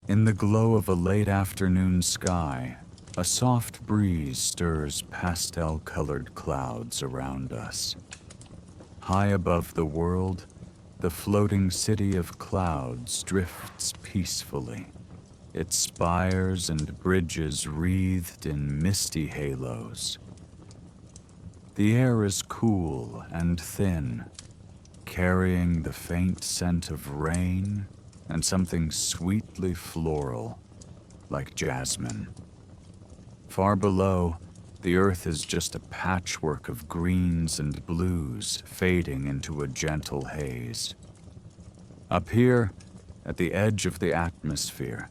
In the glow of a late afternoon sky, a soft breeze stirs pastel-colored clouds around us. High above the world, the floating city of clouds drifts peacefully, its spires and bridges wreathed in misty halos. The air is cool and thin, carrying the faint scent of rain and something sweetly floral, like jasmine. Far below, the earth is just a patchwork of greens and blues fading into a gentle haze. Up here, at the edge of the atmosphere,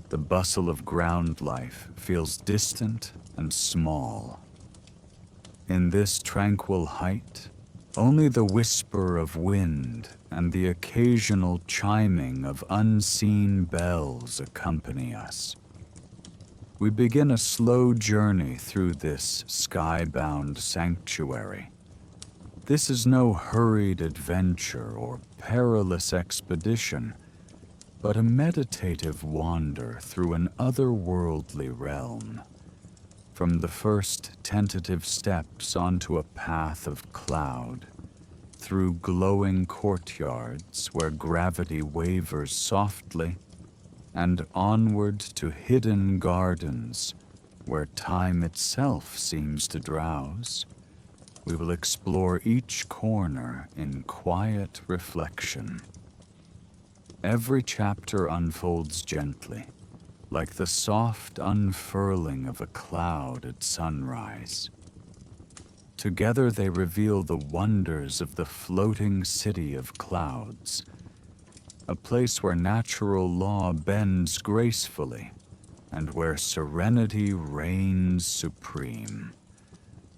the bustle of ground life feels distant and small. In this tranquil height, only the whisper of wind and the occasional chiming of unseen bells accompany us. We begin a slow journey through this sky-bound sanctuary. This is no hurried adventure or perilous expedition, but a meditative wander through an otherworldly realm. From the first tentative steps onto a path of cloud, through glowing courtyards where gravity wavers softly, and onward to hidden gardens where time itself seems to drowse, we will explore each corner in quiet reflection. Every chapter unfolds gently, like the soft unfurling of a cloud at sunrise. Together they reveal the wonders of the floating city of clouds, a place where natural law bends gracefully and where serenity reigns supreme.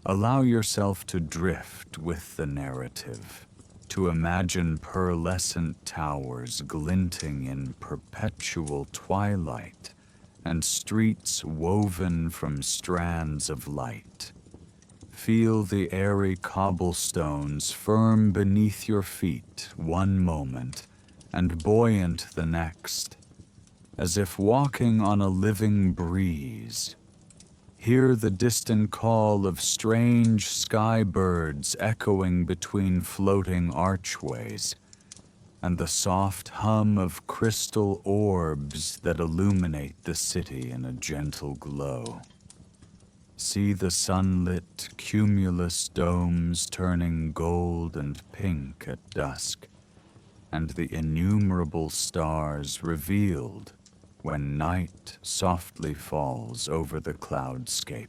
Allow yourself to drift with the narrative, to imagine pearlescent towers glinting in perpetual twilight and streets woven from strands of light. Feel the airy cobblestones firm beneath your feet one moment and buoyant the next, as if walking on a living breeze. Hear the distant call of strange sky birds echoing between floating archways, and the soft hum of crystal orbs that illuminate the city in a gentle glow. See the sunlit cumulus domes turning gold and pink at dusk, and the innumerable stars revealed when night softly falls over the cloudscape.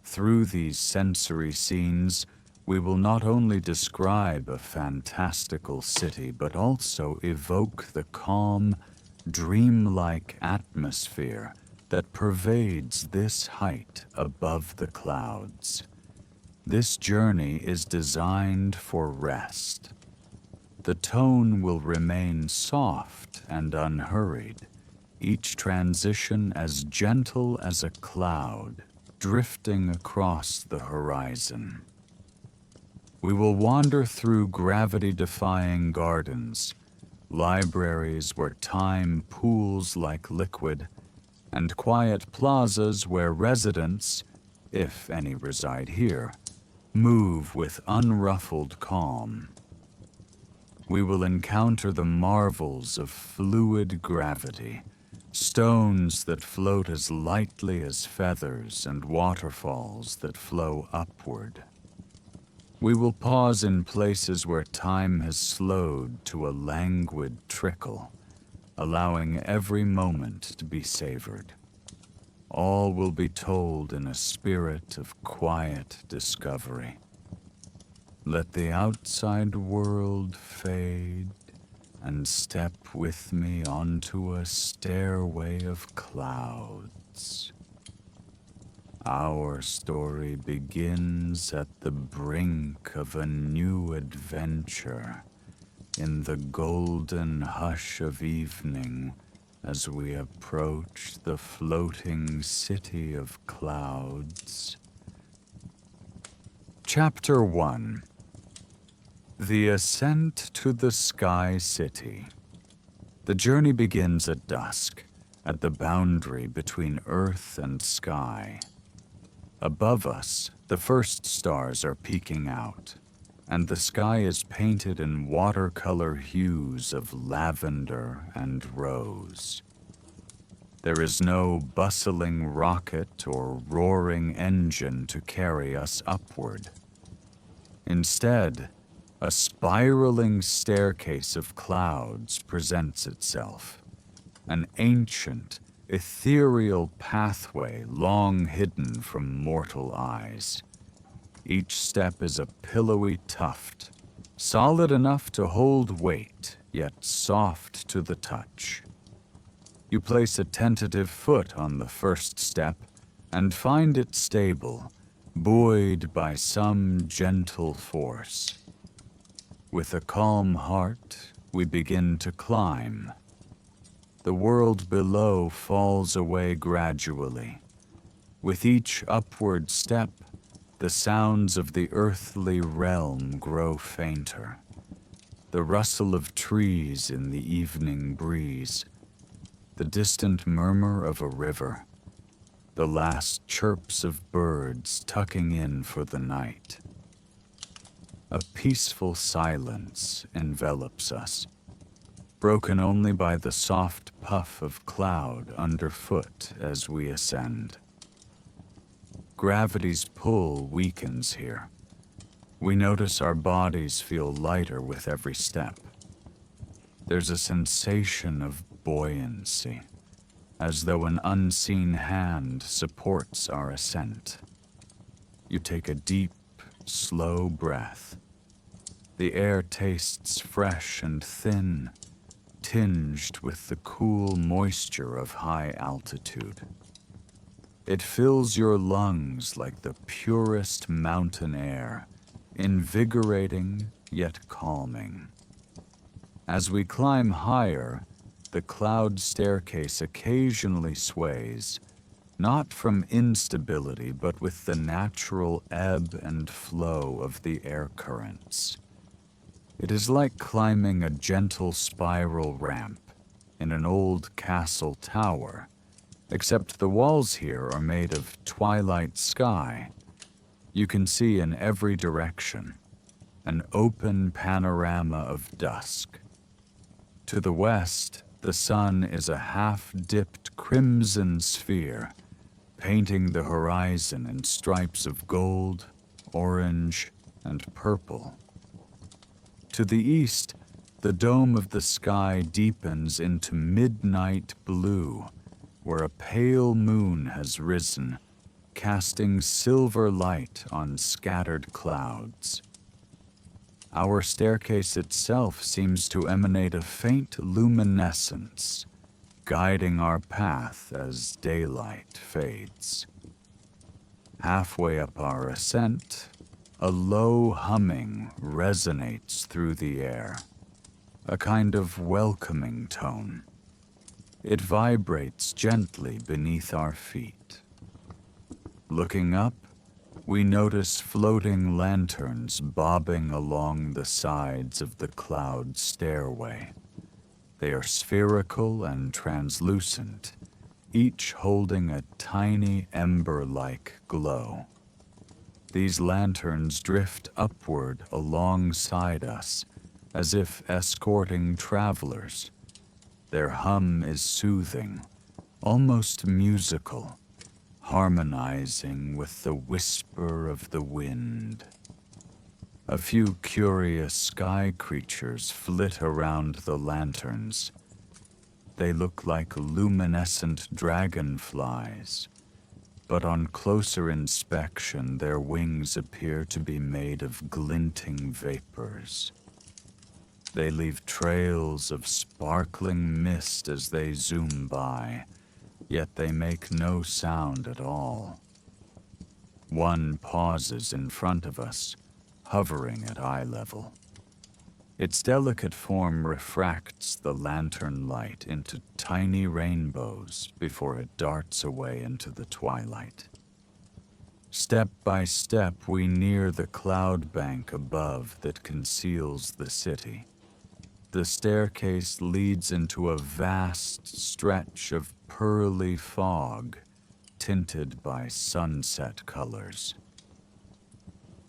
Through these sensory scenes, we will not only describe a fantastical city, but also evoke the calm, dreamlike atmosphere that pervades this height above the clouds. This journey is designed for rest. The tone will remain soft and unhurried, each transition as gentle as a cloud drifting across the horizon. We will wander through gravity-defying gardens, libraries where time pools like liquid, and quiet plazas where residents, if any reside here, move with unruffled calm. We will encounter the marvels of fluid gravity, stones that float as lightly as feathers and waterfalls that flow upward. We will pause in places where time has slowed to a languid trickle, allowing every moment to be savored. All will be told in a spirit of quiet discovery. Let the outside world fade and step with me onto a stairway of clouds. Our story begins at the brink of a new adventure, in the golden hush of evening as we approach the floating city of clouds. Chapter 1. The Ascent to the Sky City. The journey begins at dusk, at the boundary between earth and sky. Above us, the first stars are peeking out, and the sky is painted in watercolor hues of lavender and rose. There is no bustling rocket or roaring engine to carry us upward. Instead, a spiraling staircase of clouds presents itself, an ancient, ethereal pathway long hidden from mortal eyes. Each step is a pillowy tuft, solid enough to hold weight, yet soft to the touch. You place a tentative foot on the first step and find it stable, buoyed by some gentle force. With a calm heart, we begin to climb. The world below falls away gradually. With each upward step, the sounds of the earthly realm grow fainter. The rustle of trees in the evening breeze, the distant murmur of a river, the last chirps of birds tucking in for the night. A peaceful silence envelops us, broken only by the soft puff of cloud underfoot as we ascend. Gravity's pull weakens here. We notice our bodies feel lighter with every step. There's a sensation of buoyancy, as though an unseen hand supports our ascent. You take a deep, slow breath. The air tastes fresh and thin, tinged with the cool moisture of high altitude. It fills your lungs like the purest mountain air, invigorating yet calming. As we climb higher, the cloud staircase occasionally sways, not from instability, but with the natural ebb and flow of the air currents. It is like climbing a gentle spiral ramp in an old castle tower, except the walls here are made of twilight sky. You can see in every direction, an open panorama of dusk. To the west, the sun is a half-dipped crimson sphere, painting the horizon in stripes of gold, orange, and purple. To the east, the dome of the sky deepens into midnight blue, where a pale moon has risen, casting silver light on scattered clouds. Our staircase itself seems to emanate a faint luminescence, guiding our path as daylight fades. Halfway up our ascent, a low humming resonates through the air, a kind of welcoming tone. It vibrates gently beneath our feet. Looking up, we notice floating lanterns bobbing along the sides of the cloud stairway. They are spherical and translucent, each holding a tiny ember-like glow. These lanterns drift upward alongside us, as if escorting travelers. Their hum is soothing, almost musical, harmonizing with the whisper of the wind. A few curious sky creatures flit around the lanterns. They look like luminescent dragonflies, but on closer inspection their wings appear to be made of glinting vapors. They leave trails of sparkling mist as they zoom by, yet they make no sound at all. One pauses in front of us, hovering at eye level. Its delicate form refracts the lantern light into tiny rainbows before it darts away into the twilight. Step by step, we near the cloud bank above that conceals the city. The staircase leads into a vast stretch of pearly fog, tinted by sunset colors.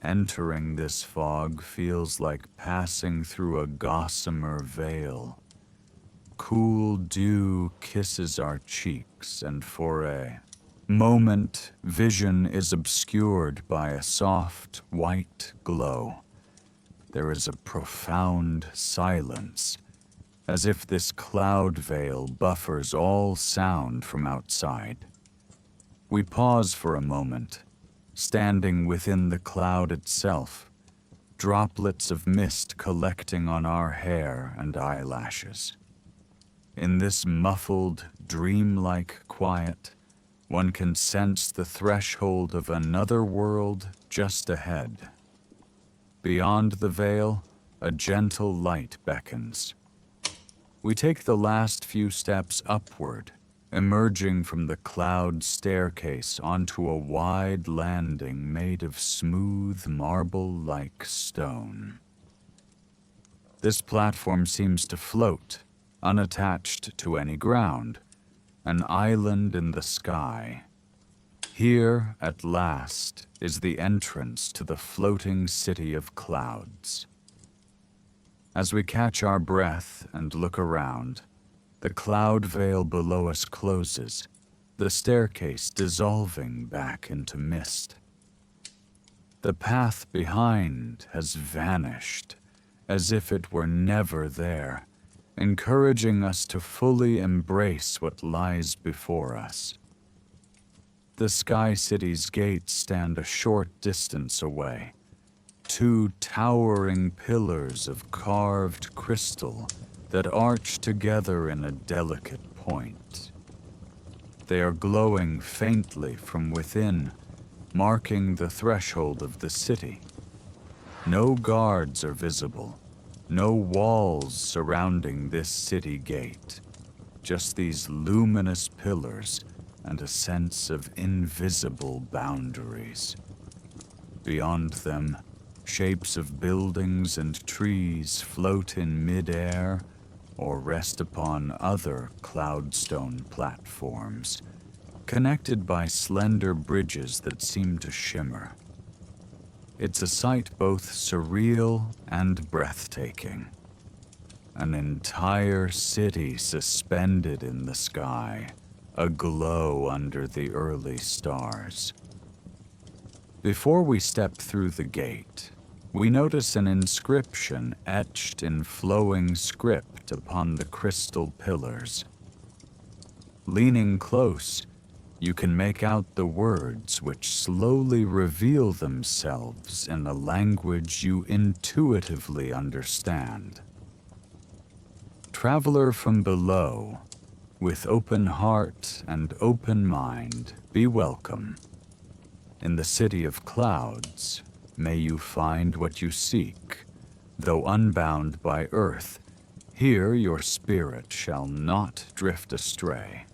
Entering this fog feels like passing through a gossamer veil. Cool dew kisses our cheeks, and for a moment, vision is obscured by a soft, white glow. There is a profound silence, as if this cloud veil buffers all sound from outside. We pause for a moment, standing within the cloud itself, droplets of mist collecting on our hair and eyelashes. In this muffled, dreamlike quiet, one can sense the threshold of another world just ahead. Beyond the veil, a gentle light beckons. We take the last few steps upward, emerging from the cloud staircase onto a wide landing made of smooth marble-like stone. This platform seems to float, unattached to any ground, an island in the sky. Here, at last, is the entrance to the floating city of clouds. As we catch our breath and look around, the cloud veil below us closes, the staircase dissolving back into mist. The path behind has vanished, as if it were never there, encouraging us to fully embrace what lies before us. The Sky City's gates stand a short distance away, two towering pillars of carved crystal that arch together in a delicate point. They are glowing faintly from within, marking the threshold of the city. No guards are visible, no walls surrounding this city gate, just these luminous pillars and a sense of invisible boundaries. Beyond them, shapes of buildings and trees float in mid-air or rest upon other cloudstone platforms, connected by slender bridges that seem to shimmer. It's a sight both surreal and breathtaking. An entire city suspended in the sky, aglow under the early stars. Before we step through the gate, we notice an inscription etched in flowing script upon the crystal pillars. Leaning close, you can make out the words which slowly reveal themselves in a language you intuitively understand. Traveler from below, with open heart and open mind, be welcome. In the city of clouds, may you find what you seek. Though unbound by earth, here your spirit shall not drift astray.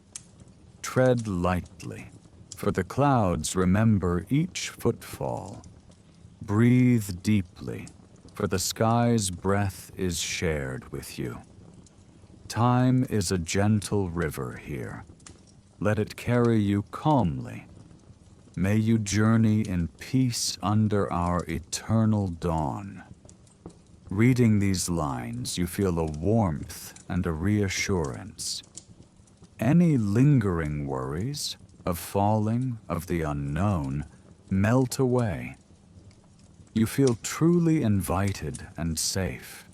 Tread lightly, for the clouds remember each footfall. Breathe deeply, for the sky's breath is shared with you. Time is a gentle river here. Let it carry you calmly. May you journey in peace under our eternal dawn. Reading these lines, you feel a warmth and a reassurance. Any lingering worries of falling, of the unknown, melt away. You feel truly invited and safe.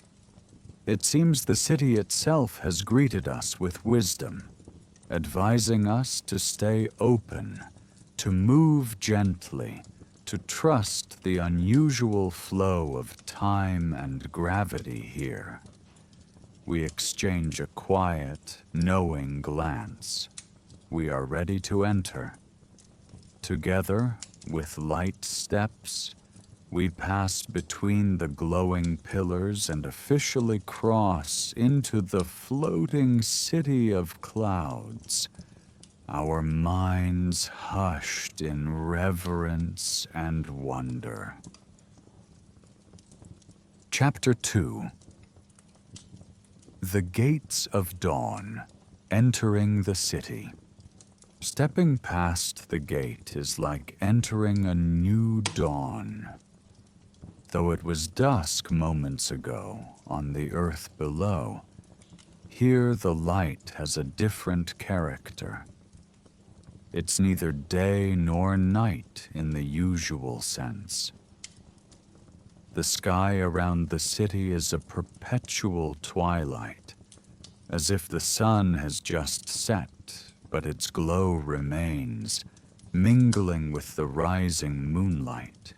It seems the city itself has greeted us with wisdom, advising us to stay open, to move gently, to trust the unusual flow of time and gravity here. We exchange a quiet, knowing glance. We are ready to enter. Together, with light steps, we pass between the glowing pillars and officially cross into the floating city of clouds, our minds hushed in reverence and wonder. Chapter 2. The gates of dawn, entering the city. Stepping past the gate is like entering a new dawn. Though it was dusk moments ago on the earth below, here the light has a different character. It's neither day nor night in the usual sense. The sky around the city is a perpetual twilight, as if the sun has just set, but its glow remains, mingling with the rising moonlight.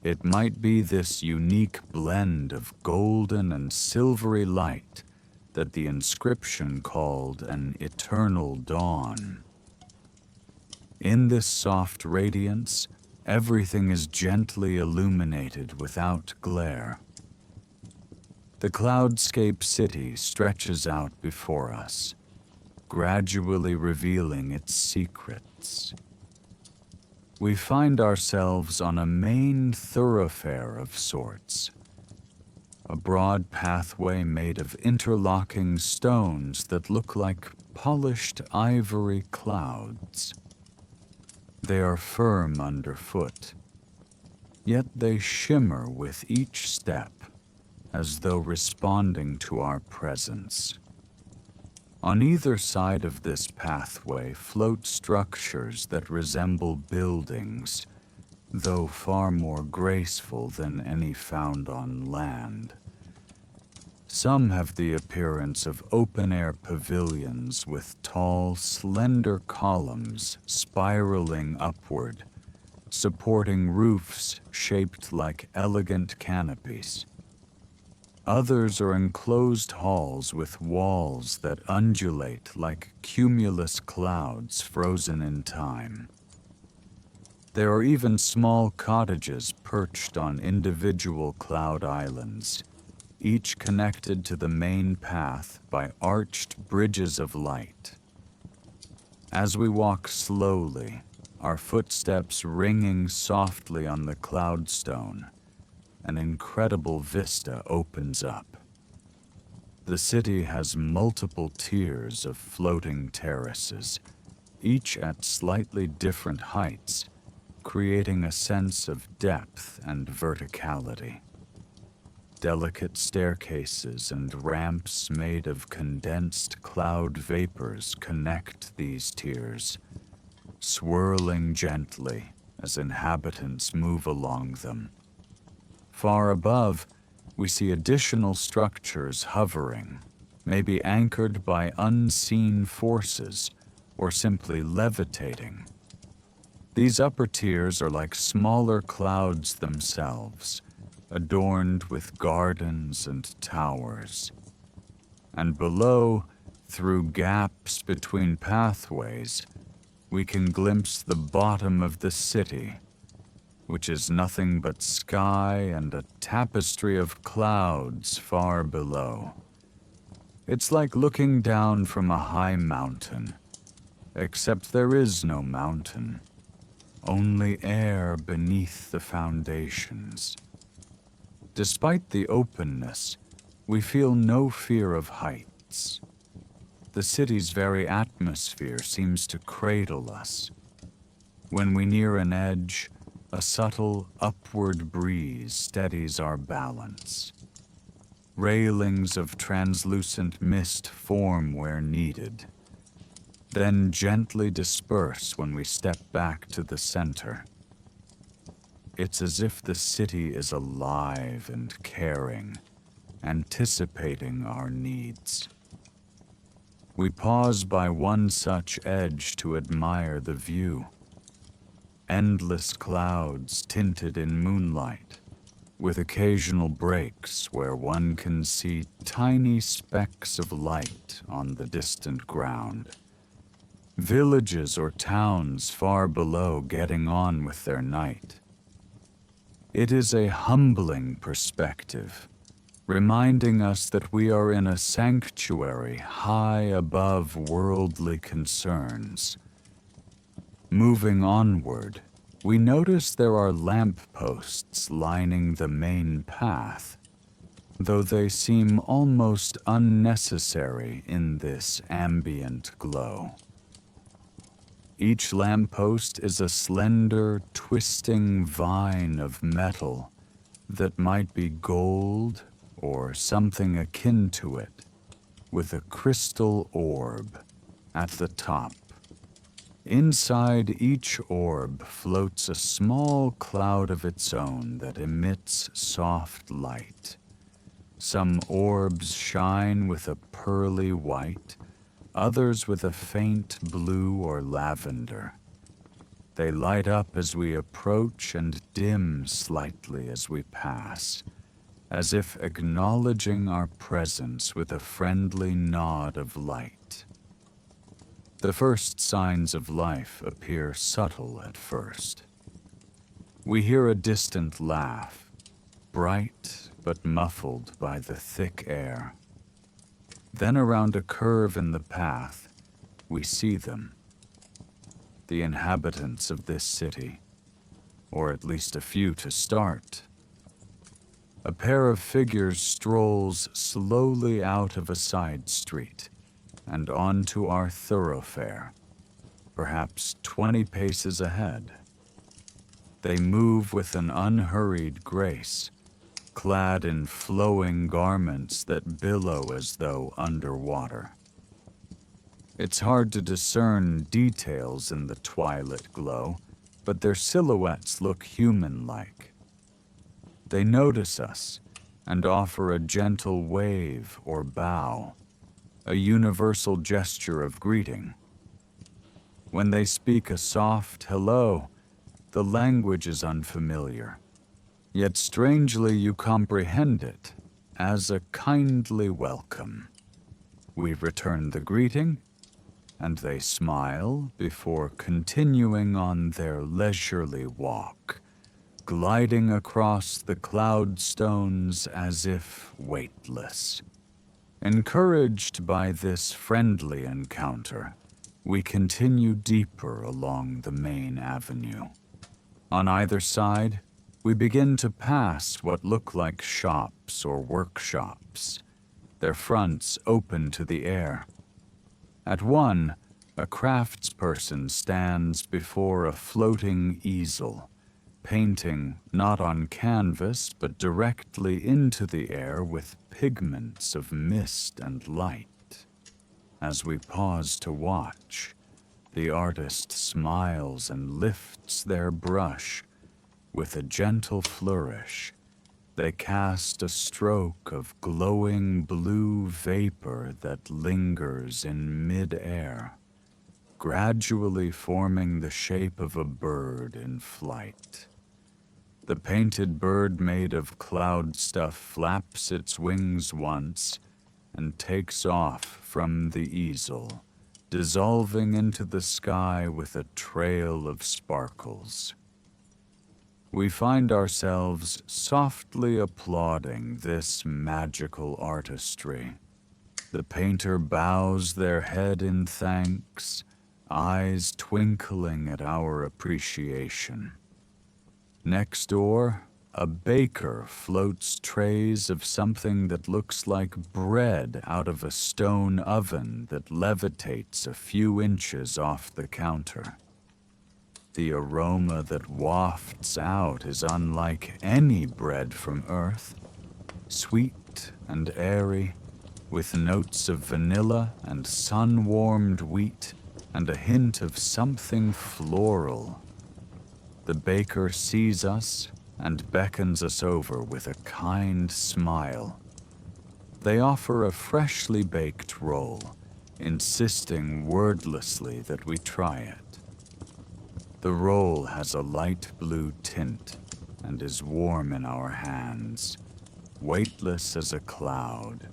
It might be this unique blend of golden and silvery light that the inscription called an eternal dawn. In this soft radiance, everything is gently illuminated without glare. The cloudscape city stretches out before us, gradually revealing its secrets. We find ourselves on a main thoroughfare of sorts, a broad pathway made of interlocking stones that look like polished ivory clouds. They are firm underfoot, yet they shimmer with each step, as though responding to our presence. On either side of this pathway float structures that resemble buildings, though far more graceful than any found on land. Some have the appearance of open-air pavilions with tall, slender columns spiraling upward, supporting roofs shaped like elegant canopies. Others are enclosed halls with walls that undulate like cumulus clouds frozen in time. There are even small cottages perched on individual cloud islands, each connected to the main path by arched bridges of light. As we walk slowly, our footsteps ringing softly on the cloudstone, an incredible vista opens up. The city has multiple tiers of floating terraces, each at slightly different heights, creating a sense of depth and verticality. Delicate staircases and ramps made of condensed cloud vapors connect these tiers, swirling gently as inhabitants move along them. Far above, we see additional structures hovering, maybe anchored by unseen forces or simply levitating. These upper tiers are like smaller clouds themselves, adorned with gardens and towers. And below, through gaps between pathways, we can glimpse the bottom of the city, which is nothing but sky and a tapestry of clouds far below. It's like looking down from a high mountain, except there is no mountain, only air beneath the foundations. Despite the openness, we feel no fear of heights. The city's very atmosphere seems to cradle us. When we near an edge, a subtle upward breeze steadies our balance. Railings of translucent mist form where needed, then gently disperse when we step back to the center. It's as if the city is alive and caring, anticipating our needs. We pause by one such edge to admire the view. Endless clouds tinted in moonlight, with occasional breaks where one can see tiny specks of light on the distant ground. Villages or towns far below getting on with their night. It is a humbling perspective, reminding us that we are in a sanctuary high above worldly concerns. Moving onward, we notice there are lampposts lining the main path. though they seem almost unnecessary in this ambient glow. Each lamppost is a slender, twisting vine of metal that might be gold or something akin to it, with a crystal orb at the top. Inside each orb floats a small cloud of its own that emits soft light. Some orbs shine with a pearly white, others with a faint blue or lavender. They light up as we approach and dim slightly as we pass, as if acknowledging our presence with a friendly nod of light. The first signs of life appear subtle at first. We hear a distant laugh, bright but muffled by the thick air. Then around a curve in the path, we see them. The inhabitants of this city, or at least a few to start. A pair of figures strolls slowly out of a side street and onto our thoroughfare, perhaps 20 paces ahead. They move with an unhurried grace, clad in flowing garments that billow as though underwater. It's hard to discern details in the twilight glow, but their silhouettes look human-like. They notice us and offer a gentle wave or bow, a universal gesture of greeting. When they speak a soft hello, the language is unfamiliar, yet strangely you comprehend it as a kindly welcome. We return the greeting, and they smile before continuing on their leisurely walk, gliding across the cloud stones as if weightless. Encouraged by this friendly encounter, we continue deeper along the main avenue. On either side, we begin to pass what look like shops or workshops, their fronts open to the air. At one, a craftsperson stands before a floating easel, painting not on canvas but directly into the air with pigments of mist and light. As we pause to watch, the artist smiles and lifts their brush. With a gentle flourish, they cast a stroke of glowing blue vapor that lingers in mid-air, gradually forming the shape of a bird in flight. The painted bird made of cloud stuff flaps its wings once and takes off from the easel, dissolving into the sky with a trail of sparkles. We find ourselves softly applauding this magical artistry. The painter bows their head in thanks, eyes twinkling at our appreciation. Next door, a baker floats trays of something that looks like bread out of a stone oven that levitates a few inches off the counter. The aroma that wafts out is unlike any bread from earth, sweet and airy, with notes of vanilla and sun-warmed wheat and a hint of something floral. The baker sees us and beckons us over with a kind smile. They offer a freshly baked roll, insisting wordlessly that we try it. The roll has a light blue tint and is warm in our hands, weightless as a cloud.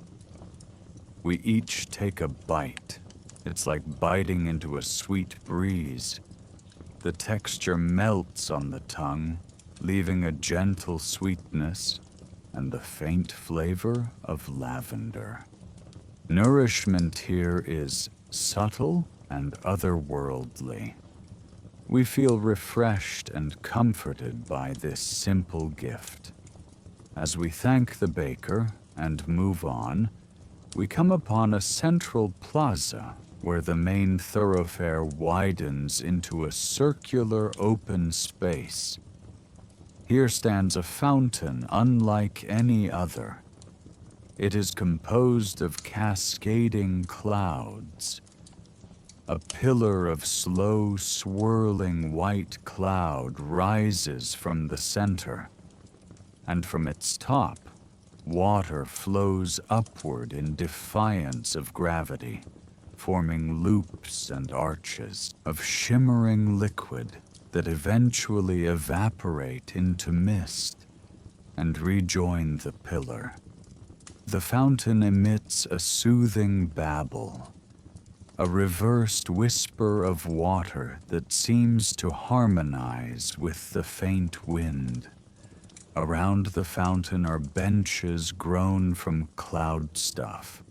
We each take a bite. It's like biting into a sweet breeze. The texture melts on the tongue, leaving a gentle sweetness and the faint flavor of lavender. Nourishment here is subtle and otherworldly. We feel refreshed and comforted by this simple gift. As we thank the baker, and move on, we come upon a central plaza where the main thoroughfare widens into a circular open space. Here stands a fountain unlike any other. It is composed of cascading clouds. A pillar of slow, swirling white cloud rises from the center, and from its top, water flows upward in defiance of gravity, forming loops and arches of shimmering liquid that eventually evaporate into mist and rejoin the pillar. The fountain emits a soothing babble, a reversed whisper of water that seems to harmonize with the faint wind. Around the fountain are benches grown from cloud stuff,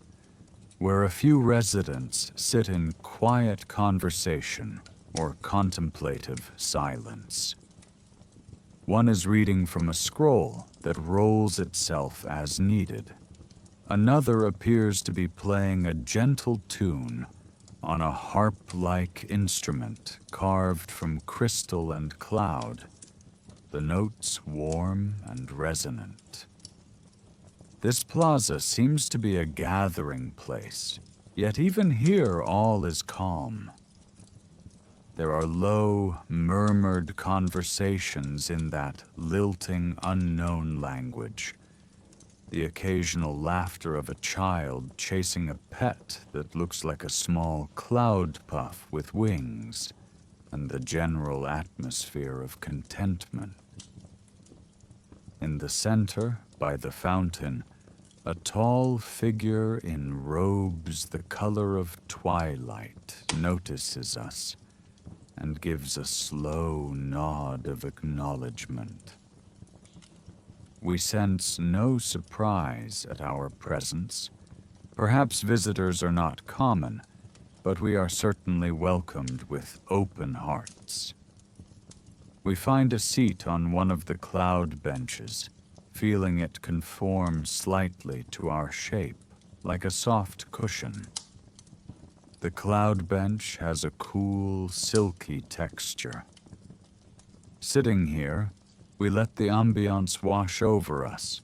where a few residents sit in quiet conversation or contemplative silence. One is reading from a scroll that rolls itself as needed. Another appears to be playing a gentle tune on a harp-like instrument carved from crystal and cloud, the notes warm and resonant. This plaza seems to be a gathering place, yet even here all is calm. There are low, murmured conversations in that lilting, unknown language, the occasional laughter of a child chasing a pet that looks like a small cloud puff with wings, and the general atmosphere of contentment. In the center, by the fountain, a tall figure in robes the color of twilight notices us and gives a slow nod of acknowledgement. We sense no surprise at our presence. Perhaps visitors are not common, but we are certainly welcomed with open hearts. We find a seat on one of the cloud benches, feeling it conform slightly to our shape, like a soft cushion. The cloud bench has a cool, silky texture. Sitting here, we let the ambiance wash over us.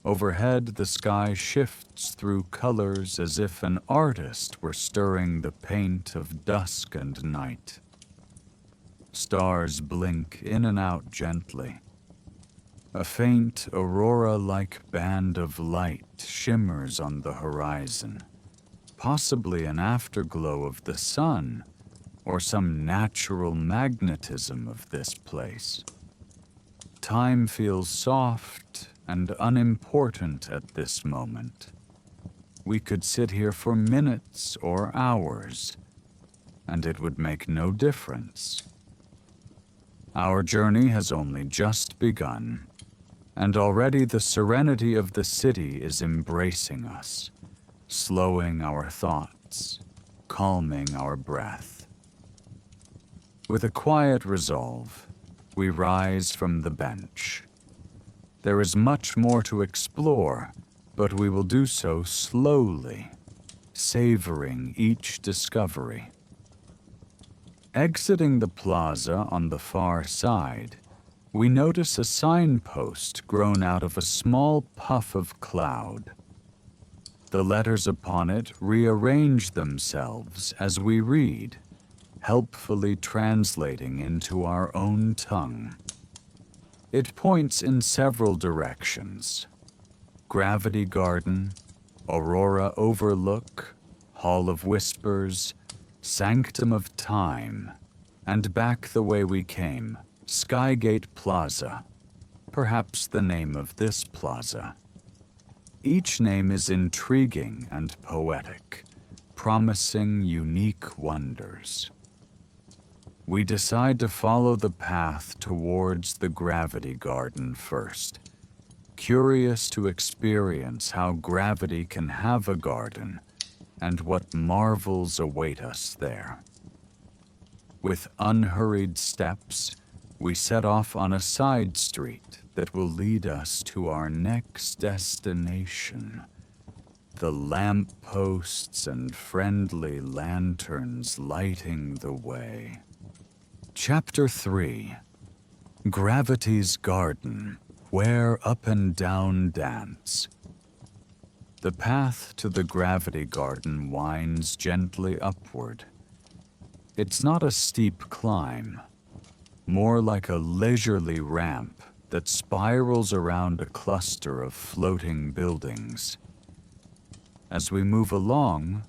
Overhead, the sky shifts through colors as if an artist were stirring the paint of dusk and night. Stars blink in and out gently. A faint aurora-like band of light shimmers on the horizon, possibly an afterglow of the sun or some natural magnetism of this place. Time feels soft and unimportant at this moment. We could sit here for minutes or hours, and it would make no difference. Our journey has only just begun, and already the serenity of the city is embracing us, slowing our thoughts, calming our breath. With a quiet resolve, we rise from the bench. There is much more to explore, but we will do so slowly, savoring each discovery. Exiting the plaza on the far side, we notice a signpost grown out of a small puff of cloud. The letters upon it rearrange themselves as we read, helpfully translating into our own tongue. It points in several directions: Gravity Garden, Aurora Overlook, Hall of Whispers, Sanctum of Time, and back the way we came, Skygate Plaza, perhaps the name of this plaza. Each name is intriguing and poetic, promising unique wonders. We decide to follow the path towards the Gravity Garden first, curious to experience how gravity can have a garden and what marvels await us there. With unhurried steps, we set off on a side street that will lead us to our next destination. The lampposts and friendly lanterns lighting the way. Chapter 3. Gravity's Garden, where up and down dance. The path to the gravity garden winds gently upward. It's not a steep climb, more like a leisurely ramp that spirals around a cluster of floating buildings. As we move along,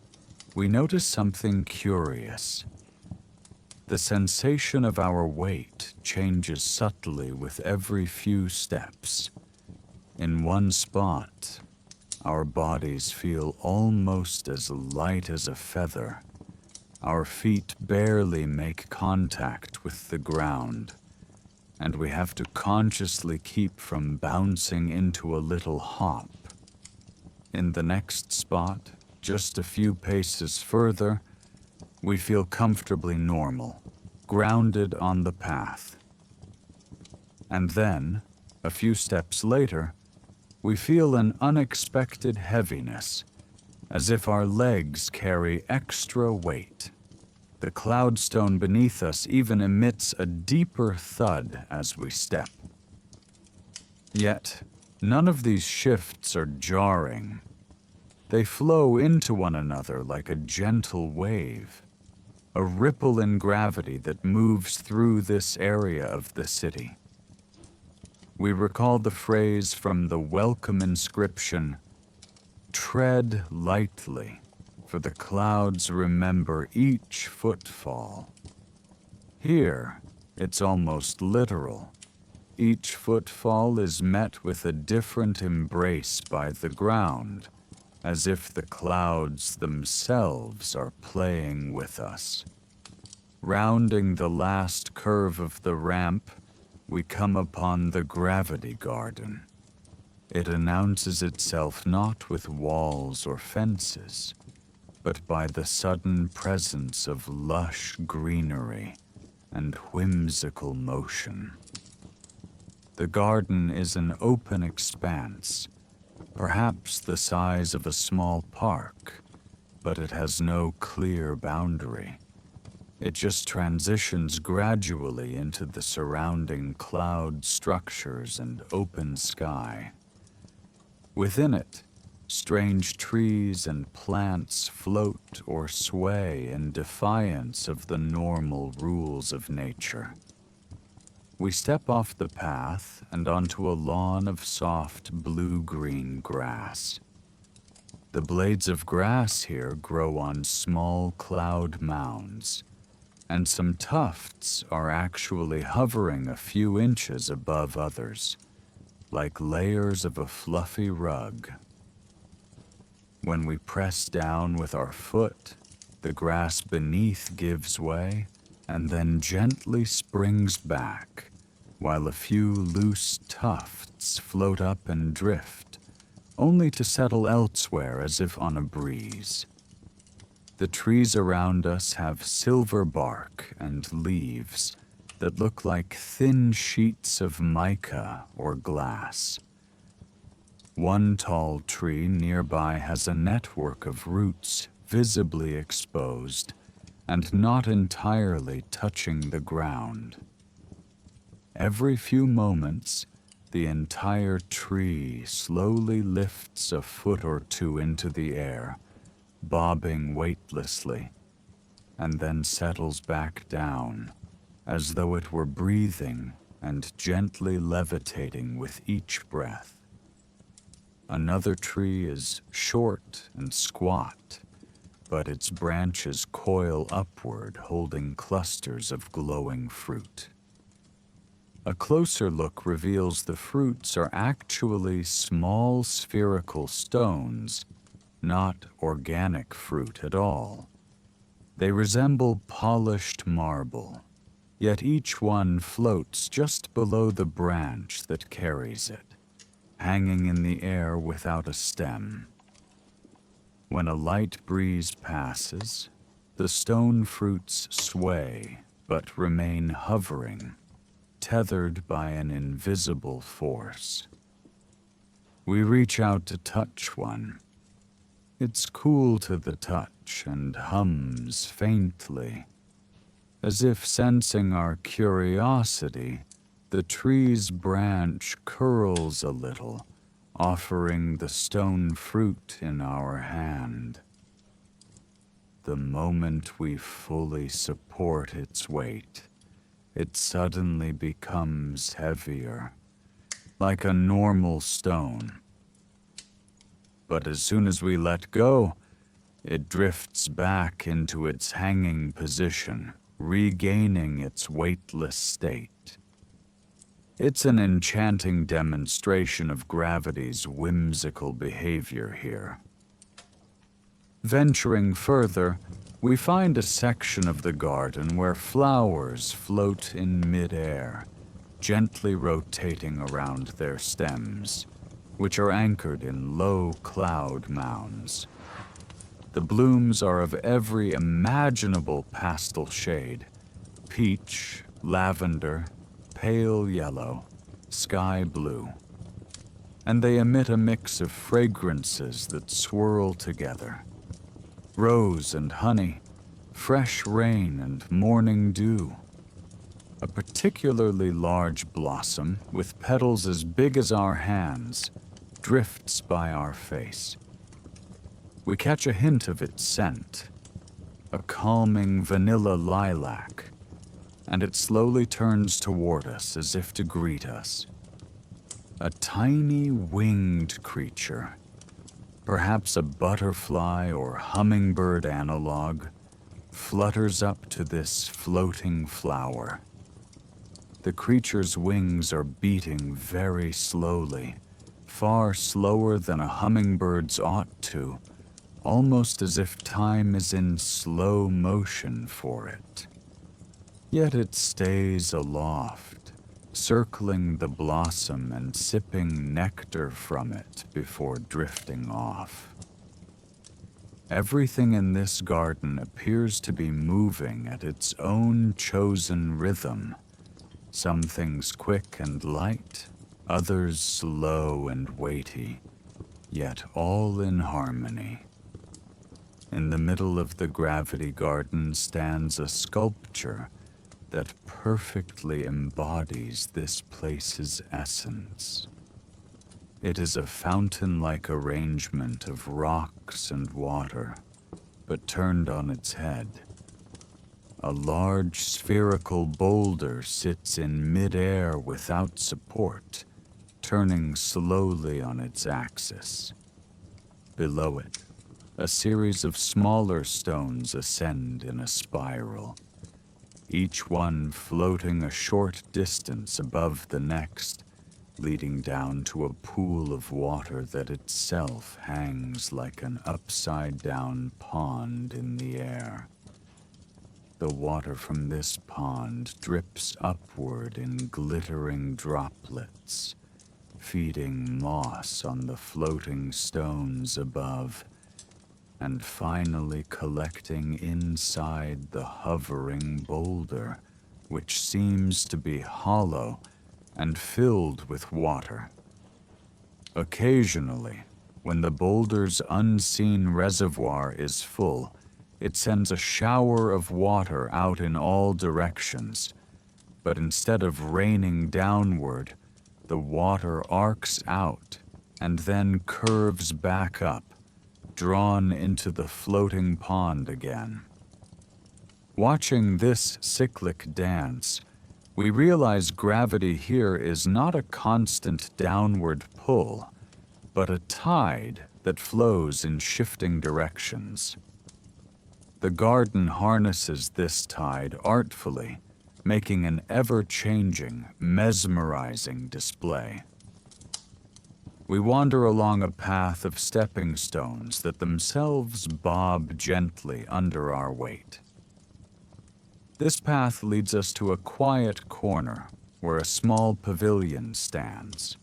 we notice something curious. The sensation of our weight changes subtly with every few steps. In one spot, our bodies feel almost as light as a feather. Our feet barely make contact with the ground, and we have to consciously keep from bouncing into a little hop. In the next spot, just a few paces further, we feel comfortably normal, grounded on the path. And then, a few steps later, we feel an unexpected heaviness, as if our legs carry extra weight. The cloudstone beneath us even emits a deeper thud as we step. Yet, none of these shifts are jarring. They flow into one another like a gentle wave, a ripple in gravity that moves through this area of the city. We recall the phrase from the welcome inscription, "Tread lightly, for the clouds remember each footfall." Here, it's almost literal. Each footfall is met with a different embrace by the ground, as if the clouds themselves are playing with us. Rounding the last curve of the ramp, we come upon the gravity garden. It announces itself not with walls or fences, but by the sudden presence of lush greenery and whimsical motion. The garden is an open expanse, perhaps the size of a small park, but it has no clear boundary. It just transitions gradually into the surrounding cloud structures and open sky. Within it, strange trees and plants float or sway in defiance of the normal rules of nature. We step off the path and onto a lawn of soft blue-green grass. The blades of grass here grow on small cloud mounds, and some tufts are actually hovering a few inches above others, like layers of a fluffy rug. When we press down with our foot, the grass beneath gives way and then gently springs back, while a few loose tufts float up and drift, only to settle elsewhere as if on a breeze. The trees around us have silver bark and leaves that look like thin sheets of mica or glass. One tall tree nearby has a network of roots visibly exposed and not entirely touching the ground. Every few moments, the entire tree slowly lifts a foot or two into the air, bobbing weightlessly, and then settles back down, as though it were breathing and gently levitating with each breath. Another tree is short and squat, but its branches coil upward, holding clusters of glowing fruit. A closer look reveals the fruits are actually small spherical stones, not organic fruit at all. They resemble polished marble, yet each one floats just below the branch that carries it, hanging in the air without a stem. When a light breeze passes, the stone fruits sway but remain hovering, tethered by an invisible force. We reach out to touch one. It's cool to the touch and hums faintly. As if sensing our curiosity, the tree's branch curls a little, offering the stone fruit in our hand. The moment we fully support its weight, it suddenly becomes heavier, like a normal stone. But as soon as we let go, it drifts back into its hanging position, regaining its weightless state. It's an enchanting demonstration of gravity's whimsical behavior here. Venturing further, we find a section of the garden where flowers float in midair, gently rotating around their stems, which are anchored in low cloud mounds. The blooms are of every imaginable pastel shade: peach, lavender, pale yellow, sky blue. And they emit a mix of fragrances that swirl together: rose and honey, fresh rain and morning dew. A particularly large blossom, with petals as big as our hands, drifts by our face. We catch a hint of its scent, a calming vanilla lilac, and it slowly turns toward us as if to greet us. A tiny winged creature, perhaps a butterfly or hummingbird analog, flutters up to this floating flower. The creature's wings are beating very slowly, far slower than a hummingbird's ought to, almost as if time is in slow motion for it. Yet it stays aloft, circling the blossom and sipping nectar from it before drifting off. Everything in this garden appears to be moving at its own chosen rhythm. Some things quick and light, others slow and weighty, yet all in harmony. In the middle of the gravity garden stands a sculpture that perfectly embodies this place's essence. It is a fountain-like arrangement of rocks and water, but turned on its head. A large spherical boulder sits in mid-air without support, turning slowly on its axis. Below it, a series of smaller stones ascend in a spiral, each one floating a short distance above the next, leading down to a pool of water that itself hangs like an upside-down pond in the air. The water from this pond drips upward in glittering droplets, feeding moss on the floating stones above, and finally collecting inside the hovering boulder, which seems to be hollow and filled with water. Occasionally, when the boulder's unseen reservoir is full, it sends a shower of water out in all directions, but instead of raining downward, the water arcs out and then curves back up, drawn into the floating pond again. Watching this cyclic dance, we realize gravity here is not a constant downward pull, but a tide that flows in shifting directions. The garden harnesses this tide artfully, making an ever-changing, mesmerizing display. We wander along a path of stepping stones that themselves bob gently under our weight. This path leads us to a quiet corner where a small pavilion stands.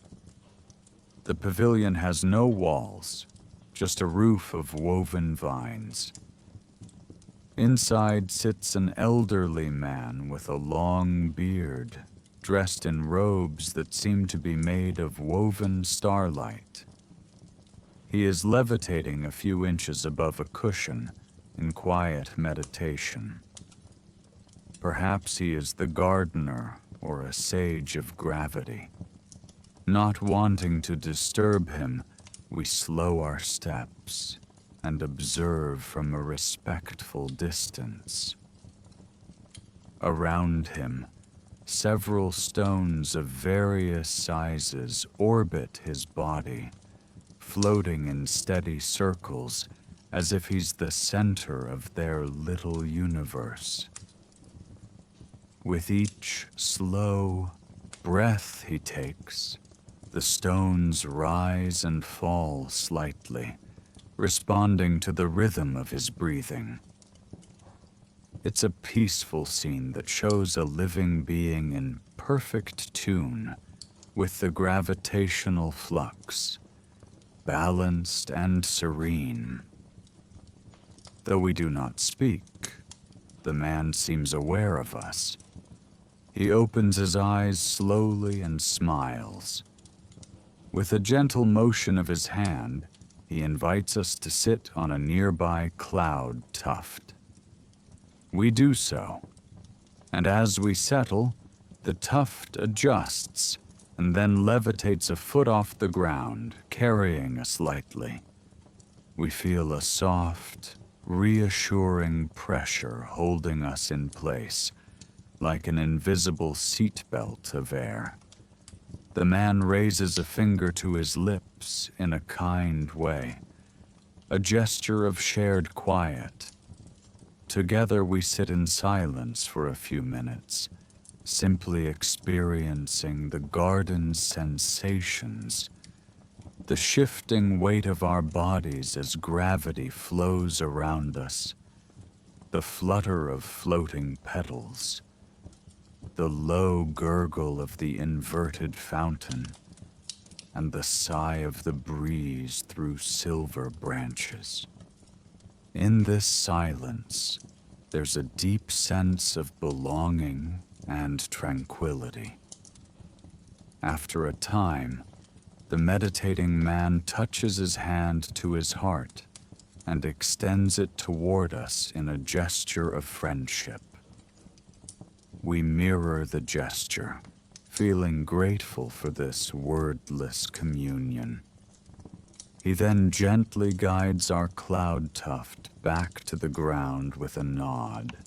The pavilion has no walls, just a roof of woven vines. Inside sits an elderly man with a long beard, dressed in robes that seem to be made of woven starlight. He is levitating a few inches above a cushion in quiet meditation. Perhaps he is the gardener or a sage of gravity. Not wanting to disturb him, we slow our steps and observe from a respectful distance. Around him, several stones of various sizes orbit his body, floating in steady circles as if he's the center of their little universe. With each slow breath he takes, the stones rise and fall slightly, responding to the rhythm of his breathing. It's a peaceful scene that shows a living being in perfect tune with the gravitational flux, balanced and serene. Though we do not speak, the man seems aware of us. He opens his eyes slowly and smiles. With a gentle motion of his hand, he invites us to sit on a nearby cloud tuft. We do so, and as we settle, the tuft adjusts and then levitates a foot off the ground, carrying us lightly. We feel a soft, reassuring pressure holding us in place, like an invisible seatbelt of air. The man raises a finger to his lips in a kind way, a gesture of shared quiet. Together we sit in silence for a few minutes, simply experiencing the garden's sensations, the shifting weight of our bodies as gravity flows around us, the flutter of floating petals, the low gurgle of the inverted fountain, and the sigh of the breeze through silver branches. In this silence, there's a deep sense of belonging and tranquility. After a time, the meditating man touches his hand to his heart and extends it toward us in a gesture of friendship. We mirror the gesture, feeling grateful for this wordless communion. He then gently guides our cloud tuft back to the ground with a nod,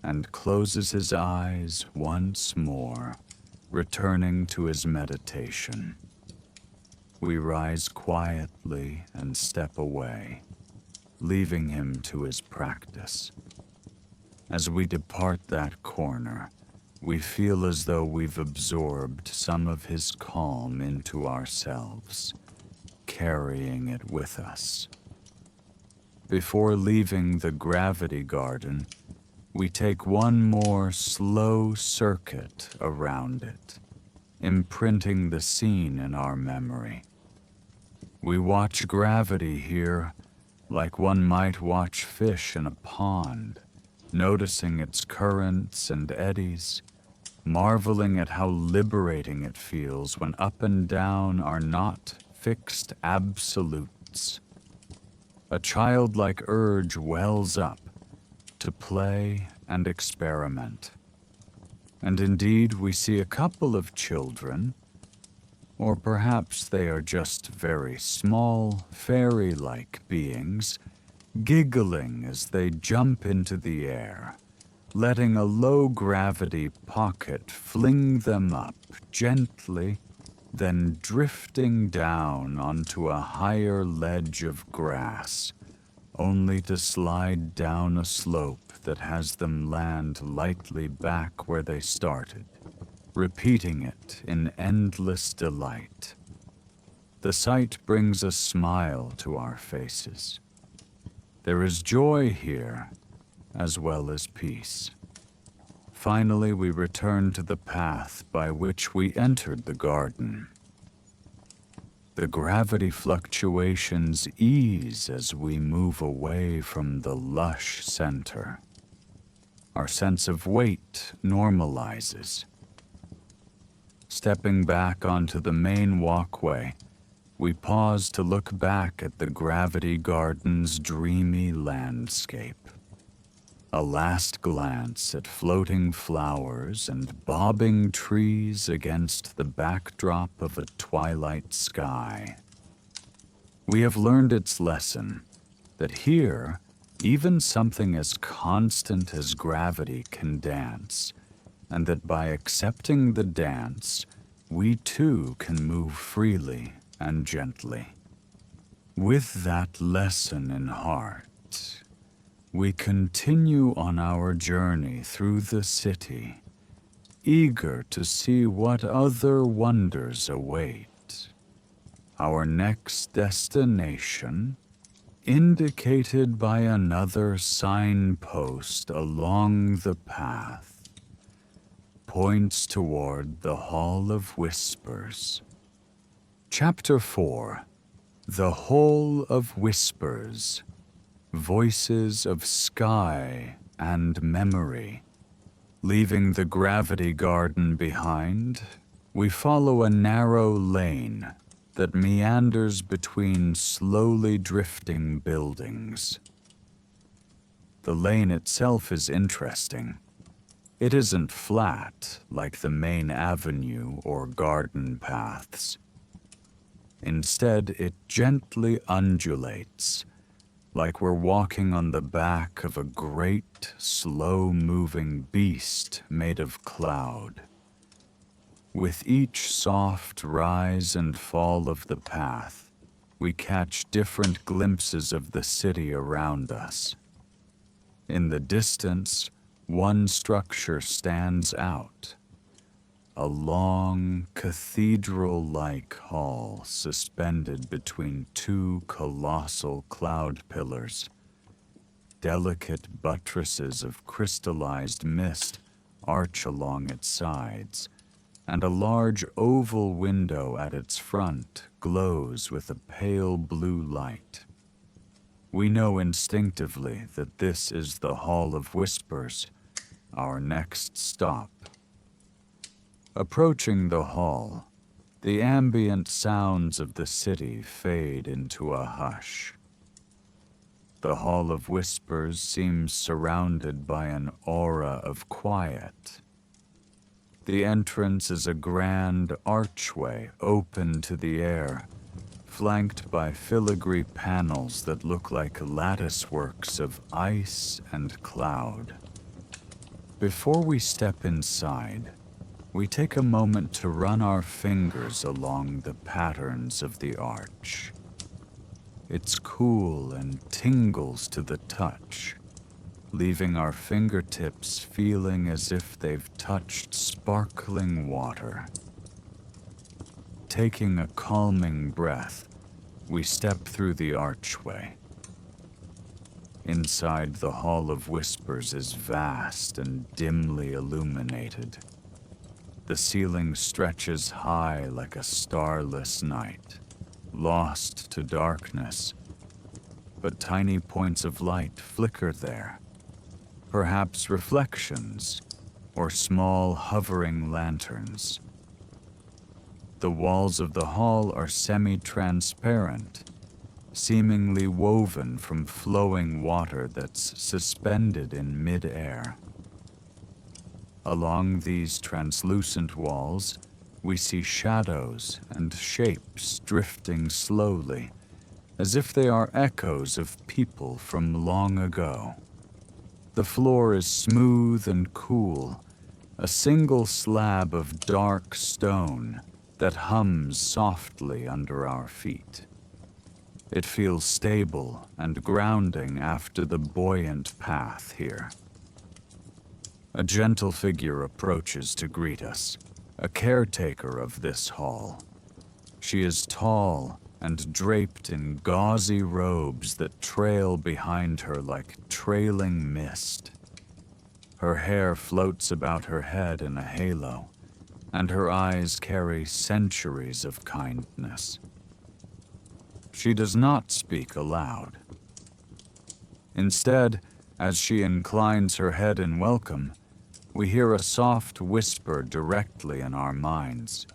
and closes his eyes once more, returning to his meditation. We rise quietly and step away, leaving him to his practice. As we depart that corner, we feel as though we've absorbed some of his calm into ourselves, carrying it with us. Before leaving the gravity garden, we take one more slow circuit around it, imprinting the scene in our memory. We watch gravity here like one might watch fish in a pond, noticing its currents and eddies, marveling at how liberating it feels when up and down are not fixed absolutes. A childlike urge wells up to play and experiment. And indeed, we see a couple of children, or perhaps they are just very small, fairy-like beings, giggling as they jump into the air, letting a low-gravity pocket fling them up gently, then drifting down onto a higher ledge of grass, only to slide down a slope that has them land lightly back where they started, repeating it in endless delight. The sight brings a smile to our faces. There is joy here, as well as peace. Finally, we return to the path by which we entered the garden. The gravity fluctuations ease as we move away from the lush center. Our sense of weight normalizes. stepping back onto the main walkway, we pause to look back at the Gravity Garden's dreamy landscape. A last glance at floating flowers and bobbing trees against the backdrop of a twilight sky. We have learned its lesson, that here, even something as constant as gravity can dance, and that by accepting the dance, we too can move freely and gently. With that lesson in heart, we continue on our journey through the city, eager to see what other wonders await. Our next destination, indicated by another signpost along the path, points toward the Hall of Whispers. Chapter 4: The Hall of Whispers. Voices of Sky and Memory. Leaving the Gravity Garden behind, we follow a narrow lane that meanders between slowly drifting buildings. The lane itself is interesting. It isn't flat like the main avenue or garden paths. Instead, it gently undulates, like we're walking on the back of a great, slow-moving beast made of cloud. With each soft rise and fall of the path, we catch different glimpses of the city around us. In the distance, one structure stands out. A long, cathedral-like hall suspended between two colossal cloud pillars. Delicate buttresses of crystallized mist arch along its sides, and a large oval window at its front glows with a pale blue light. We know instinctively that this is the Hall of Whispers, our next stop. Approaching the hall, the ambient sounds of the city fade into a hush. The Hall of Whispers seems surrounded by an aura of quiet. The entrance is a grand archway open to the air, flanked by filigree panels that look like latticeworks of ice and cloud. Before we step inside, we take a moment to run our fingers along the patterns of the arch. It's cool and tingles to the touch, leaving our fingertips feeling as if they've touched sparkling water. Taking a calming breath, we step through the archway. Inside, the Hall of Whispers is vast and dimly illuminated. The ceiling stretches high like a starless night, lost to darkness. But tiny points of light flicker there, perhaps reflections or small hovering lanterns. The walls of the hall are semi-transparent, seemingly woven from flowing water that's suspended in mid-air. Along these translucent walls, we see shadows and shapes drifting slowly, as if they are echoes of people from long ago. The floor is smooth and cool, a single slab of dark stone that hums softly under our feet. It feels stable and grounding after the buoyant path here. A gentle figure approaches to greet us, a caretaker of this hall. She is tall and draped in gauzy robes that trail behind her like trailing mist. Her hair floats about her head in a halo, and her eyes carry centuries of kindness. She does not speak aloud. Instead, as she inclines her head in welcome, we hear a soft whisper directly in our minds.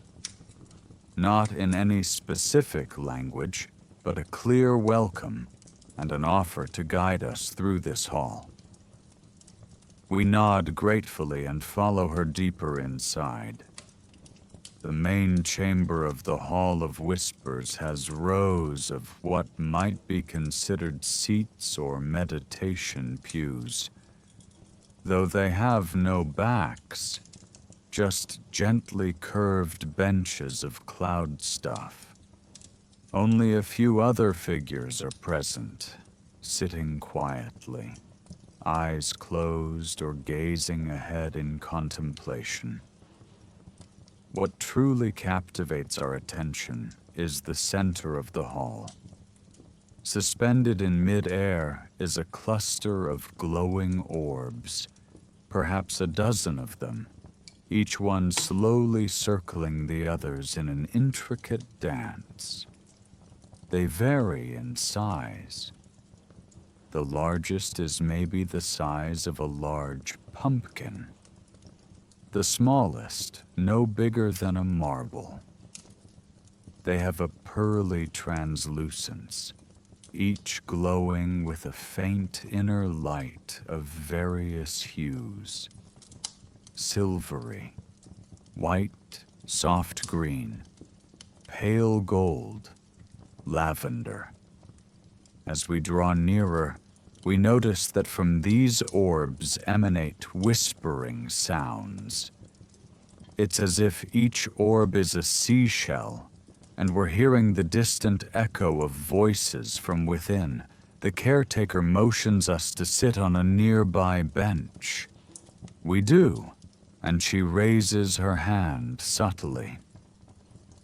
Not in any specific language, but a clear welcome and an offer to guide us through this hall. We nod gratefully and follow her deeper inside. The main chamber of the Hall of Whispers has rows of what might be considered seats or meditation pews. Though they have no backs, just gently curved benches of cloud stuff. Only a few other figures are present, sitting quietly, eyes closed or gazing ahead in contemplation. What truly captivates our attention is the center of the hall. Suspended in mid-air is a cluster of glowing orbs, perhaps a dozen of them, each one slowly circling the others in an intricate dance. They vary in size. The largest is maybe the size of a large pumpkin. The smallest, no bigger than a marble. They have a pearly translucence, each glowing with a faint inner light of various hues. Silvery, white, soft green, pale gold, lavender. As we draw nearer, we notice that from these orbs emanate whispering sounds. It's as if each orb is a seashell, and we're hearing the distant echo of voices from within. The caretaker motions us to sit on a nearby bench. We do, and she raises her hand subtly.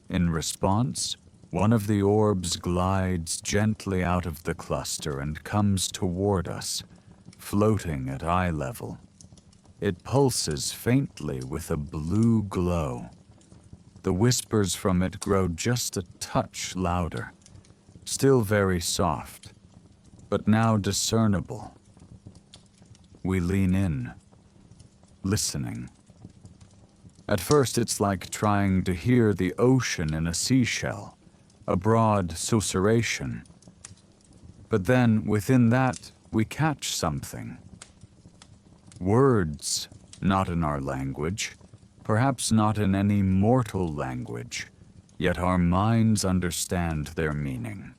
In response, one of the orbs glides gently out of the cluster and comes toward us, floating at eye level. It pulses faintly with a blue glow. The whispers from it grow just a touch louder, still very soft, but now discernible. We lean in, listening. At first it's like trying to hear the ocean in a seashell, a broad susurration. But then, within that, we catch something. Words, not in our language, perhaps not in any mortal language, yet our minds understand their meaning.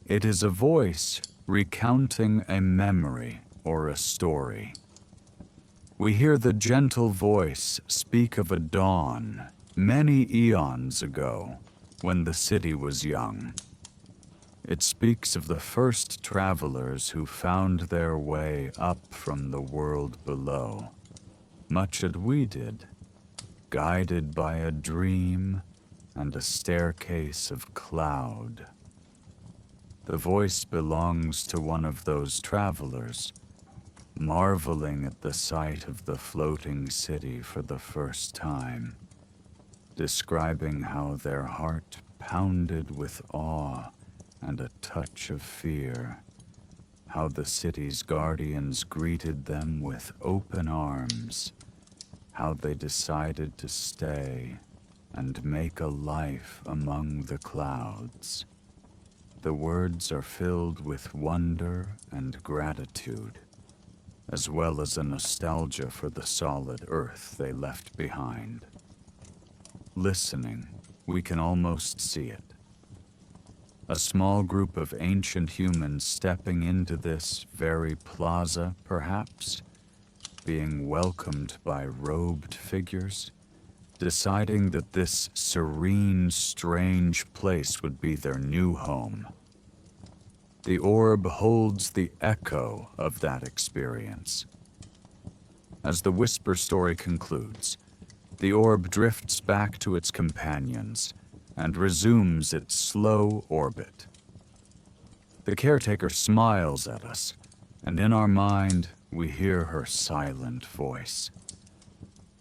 It is a voice recounting a memory or a story. We hear the gentle voice speak of a dawn many eons ago, when the city was young. It speaks of the first travelers who found their way up from the world below, much as we did, guided by a dream and a staircase of cloud. The voice belongs to one of those travelers, marveling at the sight of the floating city for the first time, describing how their heart pounded with awe and a touch of fear, how the city's guardians greeted them with open arms, how they decided to stay and make a life among the clouds. The words are filled with wonder and gratitude, as well as a nostalgia for the solid earth they left behind. Listening, we can almost see it. A small group of ancient humans stepping into this very plaza, perhaps, being welcomed by robed figures, deciding that this serene, strange place would be their new home. The orb holds the echo of that experience. As the whisper story concludes, the orb drifts back to its companions and resumes its slow orbit. The caretaker smiles at us, and in our mind, we hear her silent voice.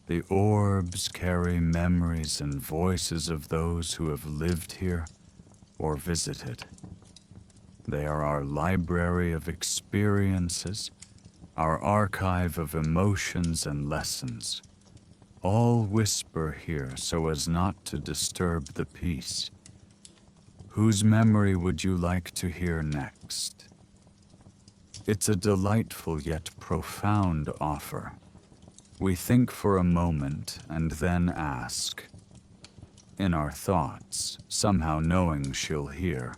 The orbs carry memories and voices of those who have lived here or visited. They are our library of experiences, our archive of emotions and lessons. All whisper here so as not to disturb the peace. Whose memory would you like to hear next? It's a delightful yet profound offer. We think for a moment and then ask, in our thoughts, somehow knowing she'll hear,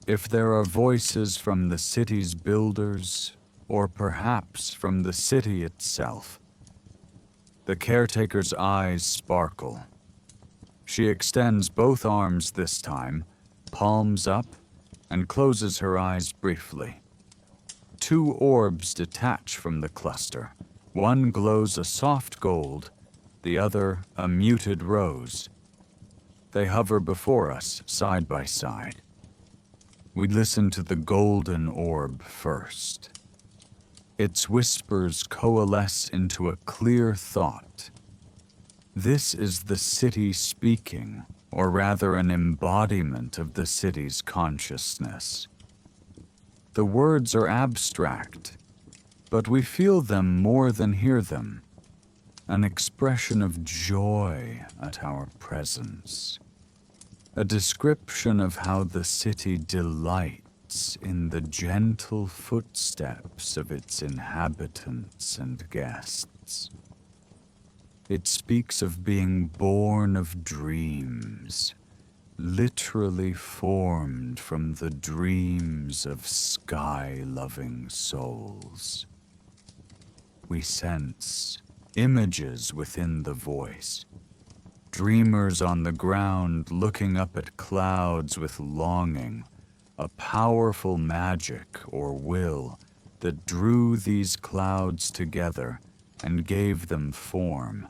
if there are voices from the city's builders, or perhaps from the city itself. The caretaker's eyes sparkle. She extends both arms this time, palms up, and closes her eyes briefly. Two orbs detach from the cluster. One glows a soft gold, the other a muted rose. They hover before us, side by side. We listen to the golden orb first. Its whispers coalesce into a clear thought. This is the city speaking, or rather an embodiment of the city's consciousness. The words are abstract, but we feel them more than hear them, an expression of joy at our presence, a description of how the city delights in the gentle footsteps of its inhabitants and guests. It speaks of being born of dreams, literally formed from the dreams of sky-loving souls. We sense images within the voice, dreamers on the ground looking up at clouds with longing, a powerful magic or will that drew these clouds together and gave them form,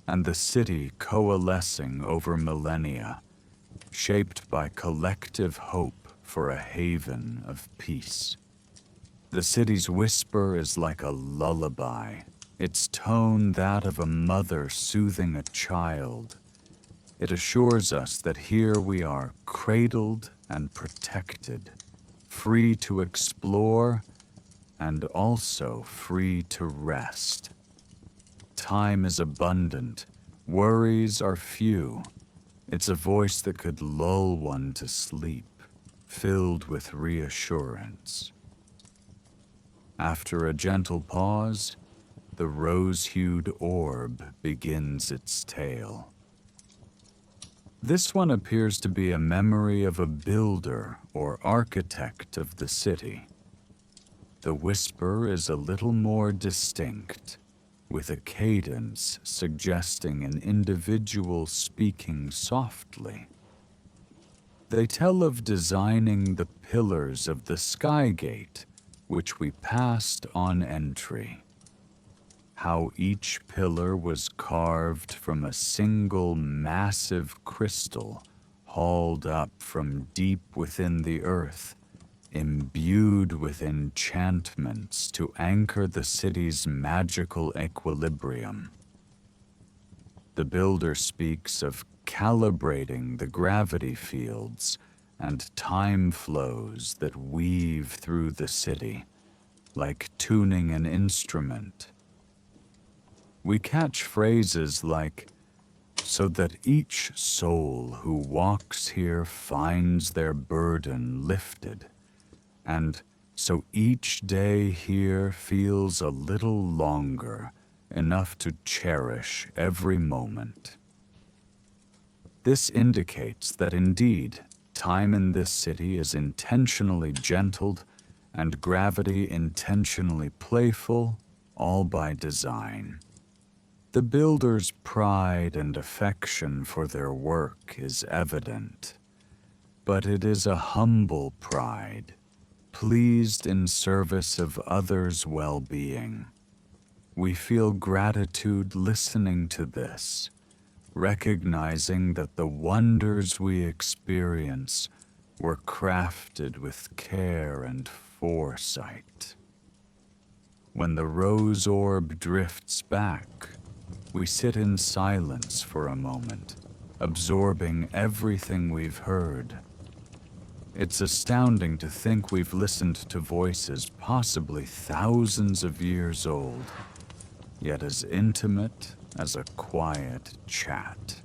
and the city coalescing over millennia, shaped by collective hope for a haven of peace. The city's whisper is like a lullaby, its tone that of a mother soothing a child. It assures us that here we are cradled and protected, free to explore and also free to rest. Time is abundant, worries are few. It's a voice that could lull one to sleep, filled with reassurance. After a gentle pause, the rose-hued orb begins its tale. This one appears to be a memory of a builder or architect of the city. The whisper is a little more distinct, with a cadence suggesting an individual speaking softly. They tell of designing the pillars of the sky gate, which we passed on entry. How each pillar was carved from a single massive crystal hauled up from deep within the earth, imbued with enchantments to anchor the city's magical equilibrium. The builder speaks of calibrating the gravity fields and time flows that weave through the city, like tuning an instrument. We catch phrases like, so that each soul who walks here finds their burden lifted, and so each day here feels a little longer, enough to cherish every moment. This indicates that indeed, time in this city is intentionally gentled and gravity intentionally playful, all by design. The builder's pride and affection for their work is evident, but it is a humble pride, pleased in service of others' well-being. We feel gratitude listening to this, recognizing that the wonders we experience were crafted with care and foresight. When the rose orb drifts back, we sit in silence for a moment, absorbing everything we've heard. It's astounding to think we've listened to voices possibly thousands of years old, yet as intimate as a quiet chat.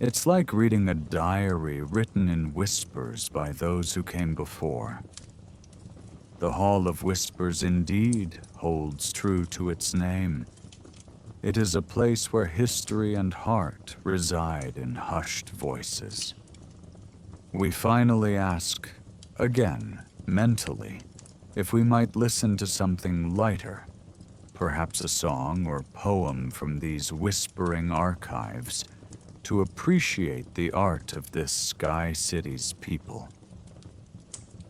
It's like reading a diary written in whispers by those who came before. The Hall of Whispers indeed holds true to its name. It is a place where history and heart reside in hushed voices. We finally ask, again, mentally, if we might listen to something lighter, perhaps a song or poem from these whispering archives, to appreciate the art of this Sky City's people.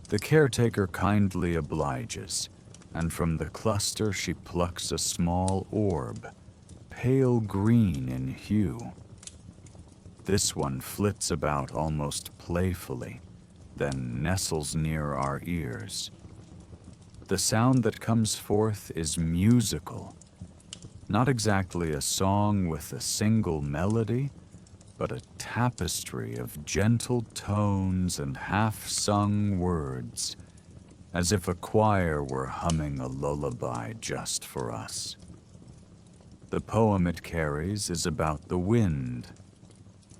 The caretaker kindly obliges, and from the cluster she plucks a small orb, pale green in hue. This one flits about almost playfully, then nestles near our ears. The sound that comes forth is musical, not exactly a song with a single melody, but a tapestry of gentle tones and half-sung words, as if a choir were humming a lullaby just for us. The poem it carries is about the wind,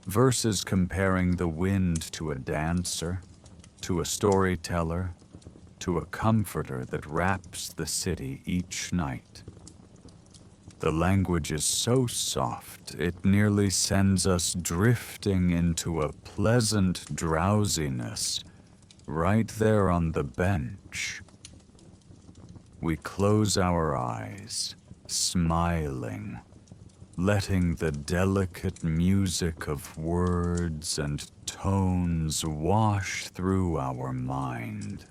verses comparing the wind to a dancer, to a storyteller, to a comforter that wraps the city each night. The language is so soft, it nearly sends us drifting into a pleasant drowsiness right there on the bench. We close our eyes, smiling, letting the delicate music of words and tones wash through our mind.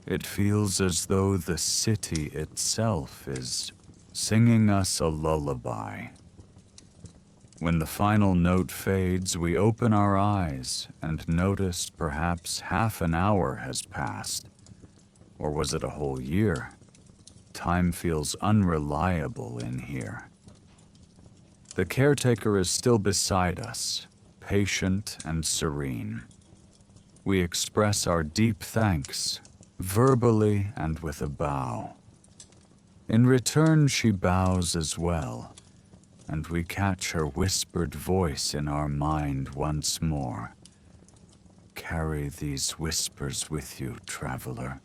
It feels as though the city itself is singing us a lullaby. When the final note fades, we open our eyes and notice perhaps half an hour has passed. Or was it a whole year? Time feels unreliable in here. The caretaker is still beside us, patient and serene. We express our deep thanks, verbally and with a bow. In return, she bows as well, and we catch her whispered voice in our mind once more. Carry these whispers with you, traveler.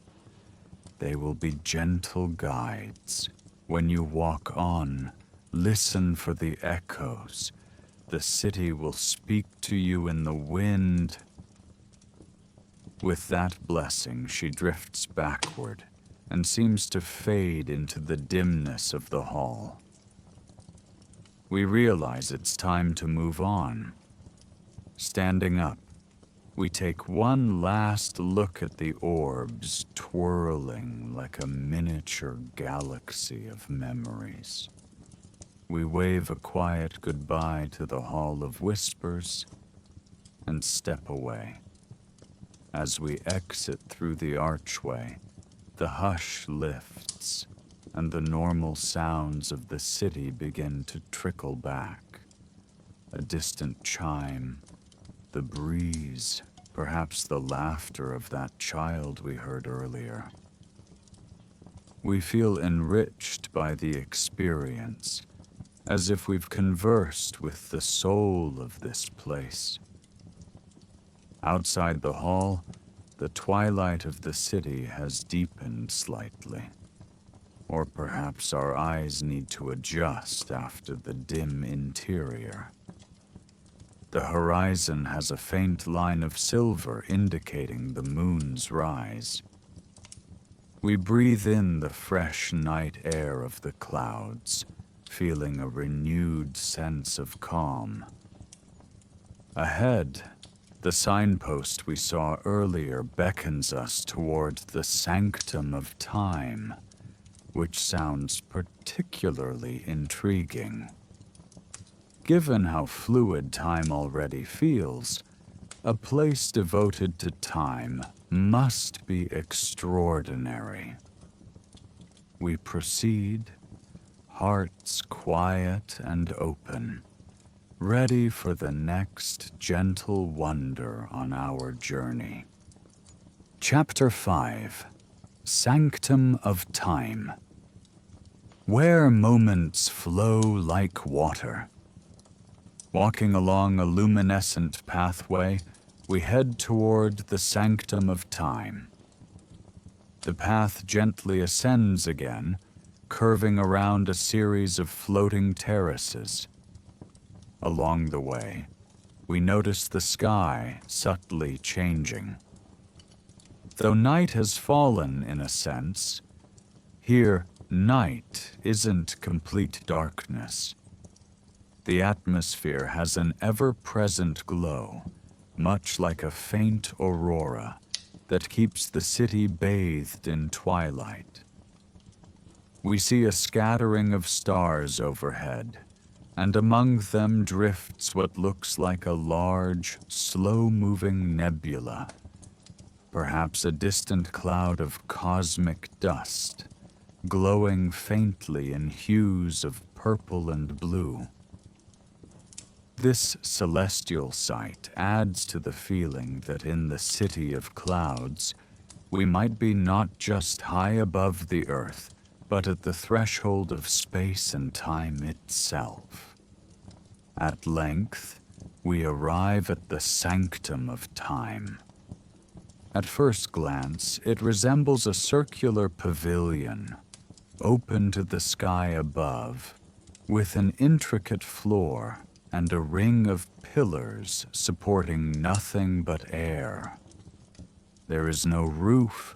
They will be gentle guides. When you walk on, listen for the echoes. The city will speak to you in the wind. With that blessing, she drifts backward and seems to fade into the dimness of the hall. We realize it's time to move on. Standing up, we take one last look at the orbs twirling like a miniature galaxy of memories. We wave a quiet goodbye to the Hall of Whispers and step away. As we exit through the archway, the hush lifts, and the normal sounds of the city begin to trickle back. A distant chime, the breeze, perhaps the laughter of that child we heard earlier. We feel enriched by the experience, as if we've conversed with the soul of this place. Outside the hall, the twilight of the city has deepened slightly. Or perhaps our eyes need to adjust after the dim interior. The horizon has a faint line of silver indicating the moon's rise. We breathe in the fresh night air of the clouds, feeling a renewed sense of calm. Ahead, the signpost we saw earlier beckons us toward the sanctum of time, which sounds particularly intriguing. Given how fluid time already feels, a place devoted to time must be extraordinary. We proceed, hearts quiet and open, ready for the next gentle wonder on our journey. Chapter 5: Sanctum of Time. Where moments flow like water. Walking along a luminescent pathway, we head toward the sanctum of time. The path gently ascends again, curving around a series of floating terraces. Along the way, we notice the sky subtly changing. Though night has fallen in a sense, here night isn't complete darkness. The atmosphere has an ever-present glow, much like a faint aurora that keeps the city bathed in twilight. We see a scattering of stars overhead, and among them drifts what looks like a large, slow-moving nebula, perhaps a distant cloud of cosmic dust, glowing faintly in hues of purple and blue. This celestial sight adds to the feeling that in the city of clouds, we might be not just high above the earth, but at the threshold of space and time itself. At length, we arrive at the sanctum of time. At first glance, it resembles a circular pavilion, open to the sky above, with an intricate floor and a ring of pillars supporting nothing but air. There is no roof,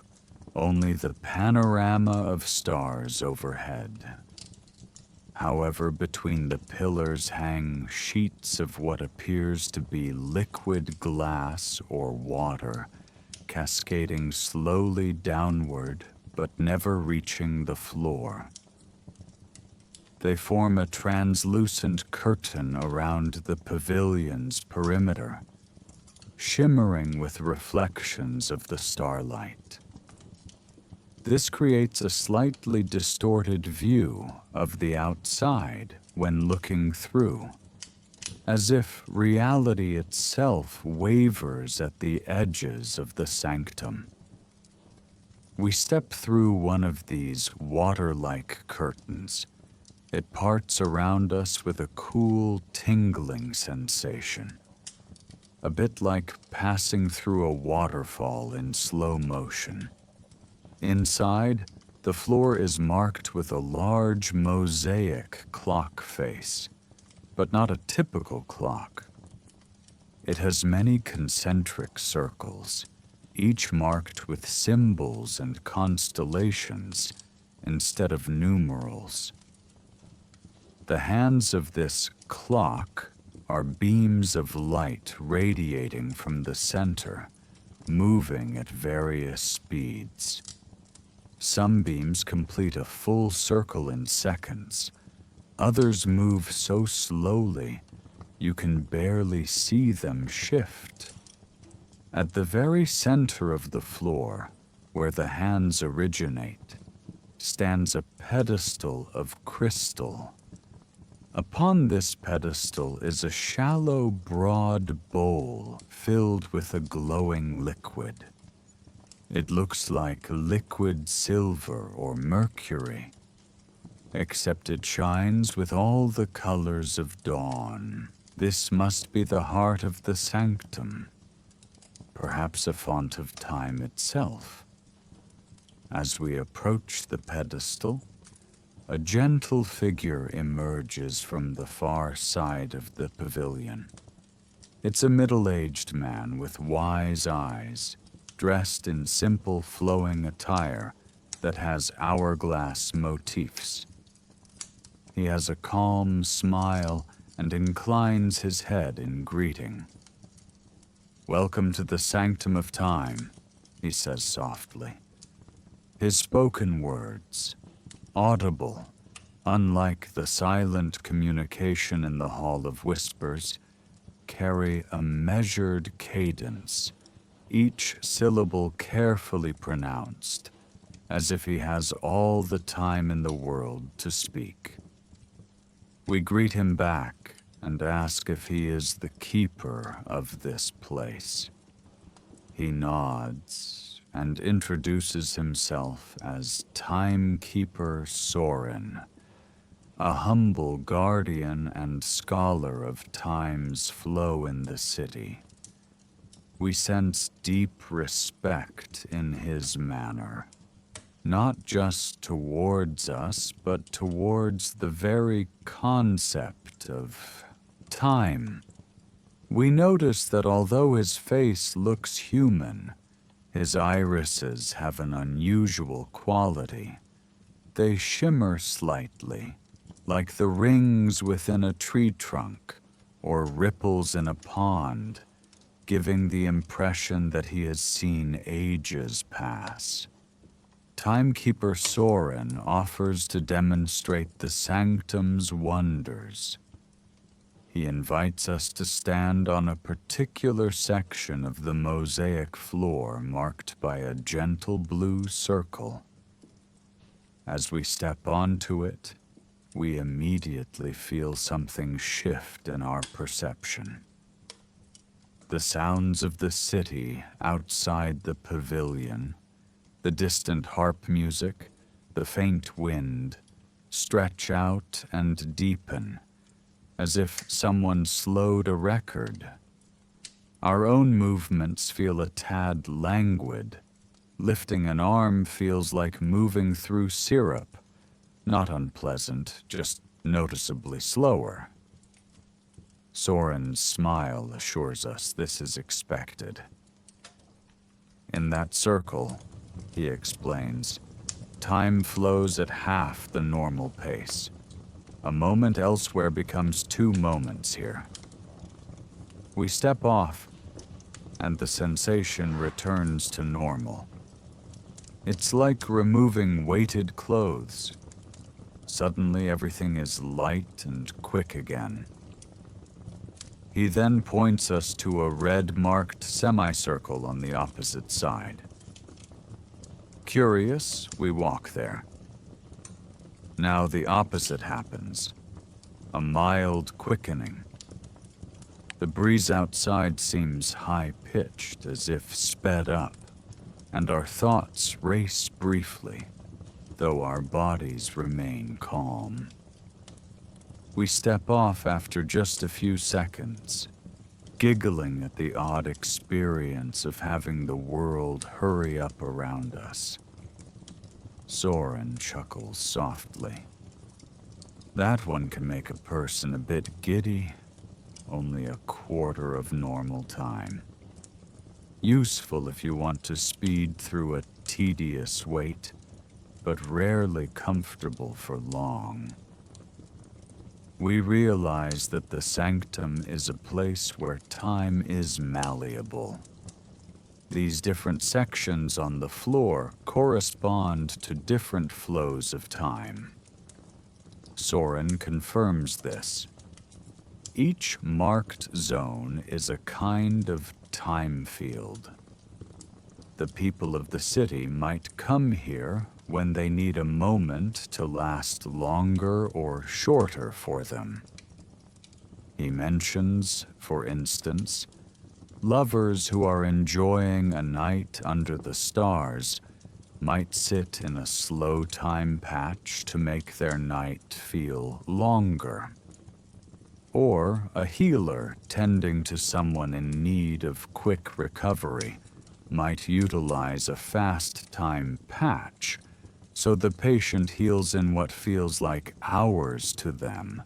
only the panorama of stars overhead. However, between the pillars hang sheets of what appears to be liquid glass or water, cascading slowly downward but never reaching the floor. They form a translucent curtain around the pavilion's perimeter, shimmering with reflections of the starlight. This creates a slightly distorted view of the outside when looking through, as if reality itself wavers at the edges of the sanctum. We step through one of these water-like curtains. It parts around us with a cool, tingling sensation, a bit like passing through a waterfall in slow motion. Inside, the floor is marked with a large mosaic clock face, but not a typical clock. It has many concentric circles, each marked with symbols and constellations instead of numerals. The hands of this clock are beams of light radiating from the center, moving at various speeds. Some beams complete a full circle in seconds. Others move so slowly you can barely see them shift. At the very center of the floor, where the hands originate, stands a pedestal of crystal. Upon this pedestal is a shallow, broad bowl filled with a glowing liquid. It looks like liquid silver or mercury, except it shines with all the colors of dawn. This must be the heart of the sanctum, perhaps a font of time itself. As we approach the pedestal, a gentle figure emerges from the far side of the pavilion. It's a middle-aged man with wise eyes, dressed in simple flowing attire that has hourglass motifs. He has a calm smile and inclines his head in greeting. "Welcome to the sanctum of time," he says softly. His spoken words, audible, unlike the silent communication in the Hall of Whispers, carry a measured cadence, each syllable carefully pronounced, as if he has all the time in the world to speak. We greet him back, and ask if he is the keeper of this place. He nods and introduces himself as Timekeeper Soren, a humble guardian and scholar of time's flow in the city. We sense deep respect in his manner, not just towards us, but towards the very concept of time. We notice that although his face looks human, his irises have an unusual quality. They shimmer slightly, like the rings within a tree trunk or ripples in a pond, giving the impression that he has seen ages pass. Timekeeper Soren offers to demonstrate the sanctum's wonders. He invites us to stand on a particular section of the mosaic floor marked by a gentle blue circle. As we step onto it, we immediately feel something shift in our perception. The sounds of the city outside the pavilion, the distant harp music, the faint wind, stretch out and deepen, as if someone slowed a record. Our own movements feel a tad languid. Lifting an arm feels like moving through syrup. Not unpleasant, just noticeably slower. Soren's smile assures us this is expected. In that circle, he explains, time flows at half the normal pace. A moment elsewhere becomes 2 moments here. We step off, and the sensation returns to normal. It's like removing weighted clothes. Suddenly everything is light and quick again. He then points us to a red-marked semicircle on the opposite side. Curious, we walk there. Now the opposite happens, a mild quickening. The breeze outside seems high-pitched, as if sped up, and our thoughts race briefly, though our bodies remain calm. We step off after just a few seconds, giggling at the odd experience of having the world hurry up around us. Soren chuckles softly. That one can make a person a bit giddy, only a quarter of normal time. Useful if you want to speed through a tedious wait, but rarely comfortable for long. We realize that the sanctum is a place where time is malleable. These different sections on the floor correspond to different flows of time. Soren confirms this. Each marked zone is a kind of time field. The people of the city might come here when they need a moment to last longer or shorter for them. He mentions, for instance, lovers who are enjoying a night under the stars might sit in a slow time patch to make their night feel longer. Or a healer tending to someone in need of quick recovery might utilize a fast time patch so the patient heals in what feels like hours to them,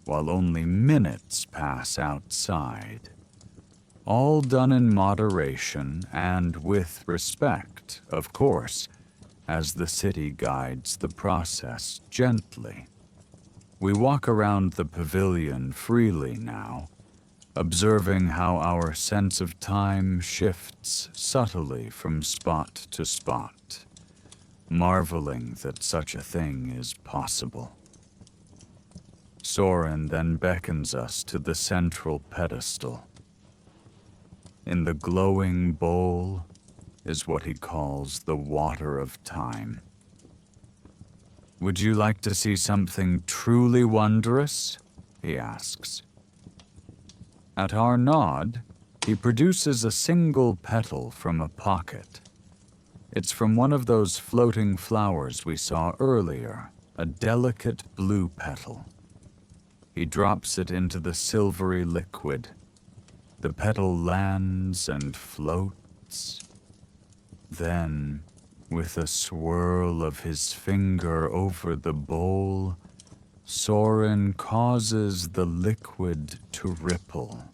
while only minutes pass outside. All done in moderation and with respect, of course, as the city guides the process gently. We walk around the pavilion freely now, observing how our sense of time shifts subtly from spot to spot, marveling that such a thing is possible. Soren then beckons us to the central pedestal. In the glowing bowl is what he calls the water of time. Would you like to see something truly wondrous? He asks. At our nod, he produces a single petal from a pocket. It's from one of those floating flowers we saw earlier, a delicate blue petal. He drops it into the silvery liquid. The petal lands and floats. Then, with a swirl of his finger over the bowl, Soren causes the liquid to ripple.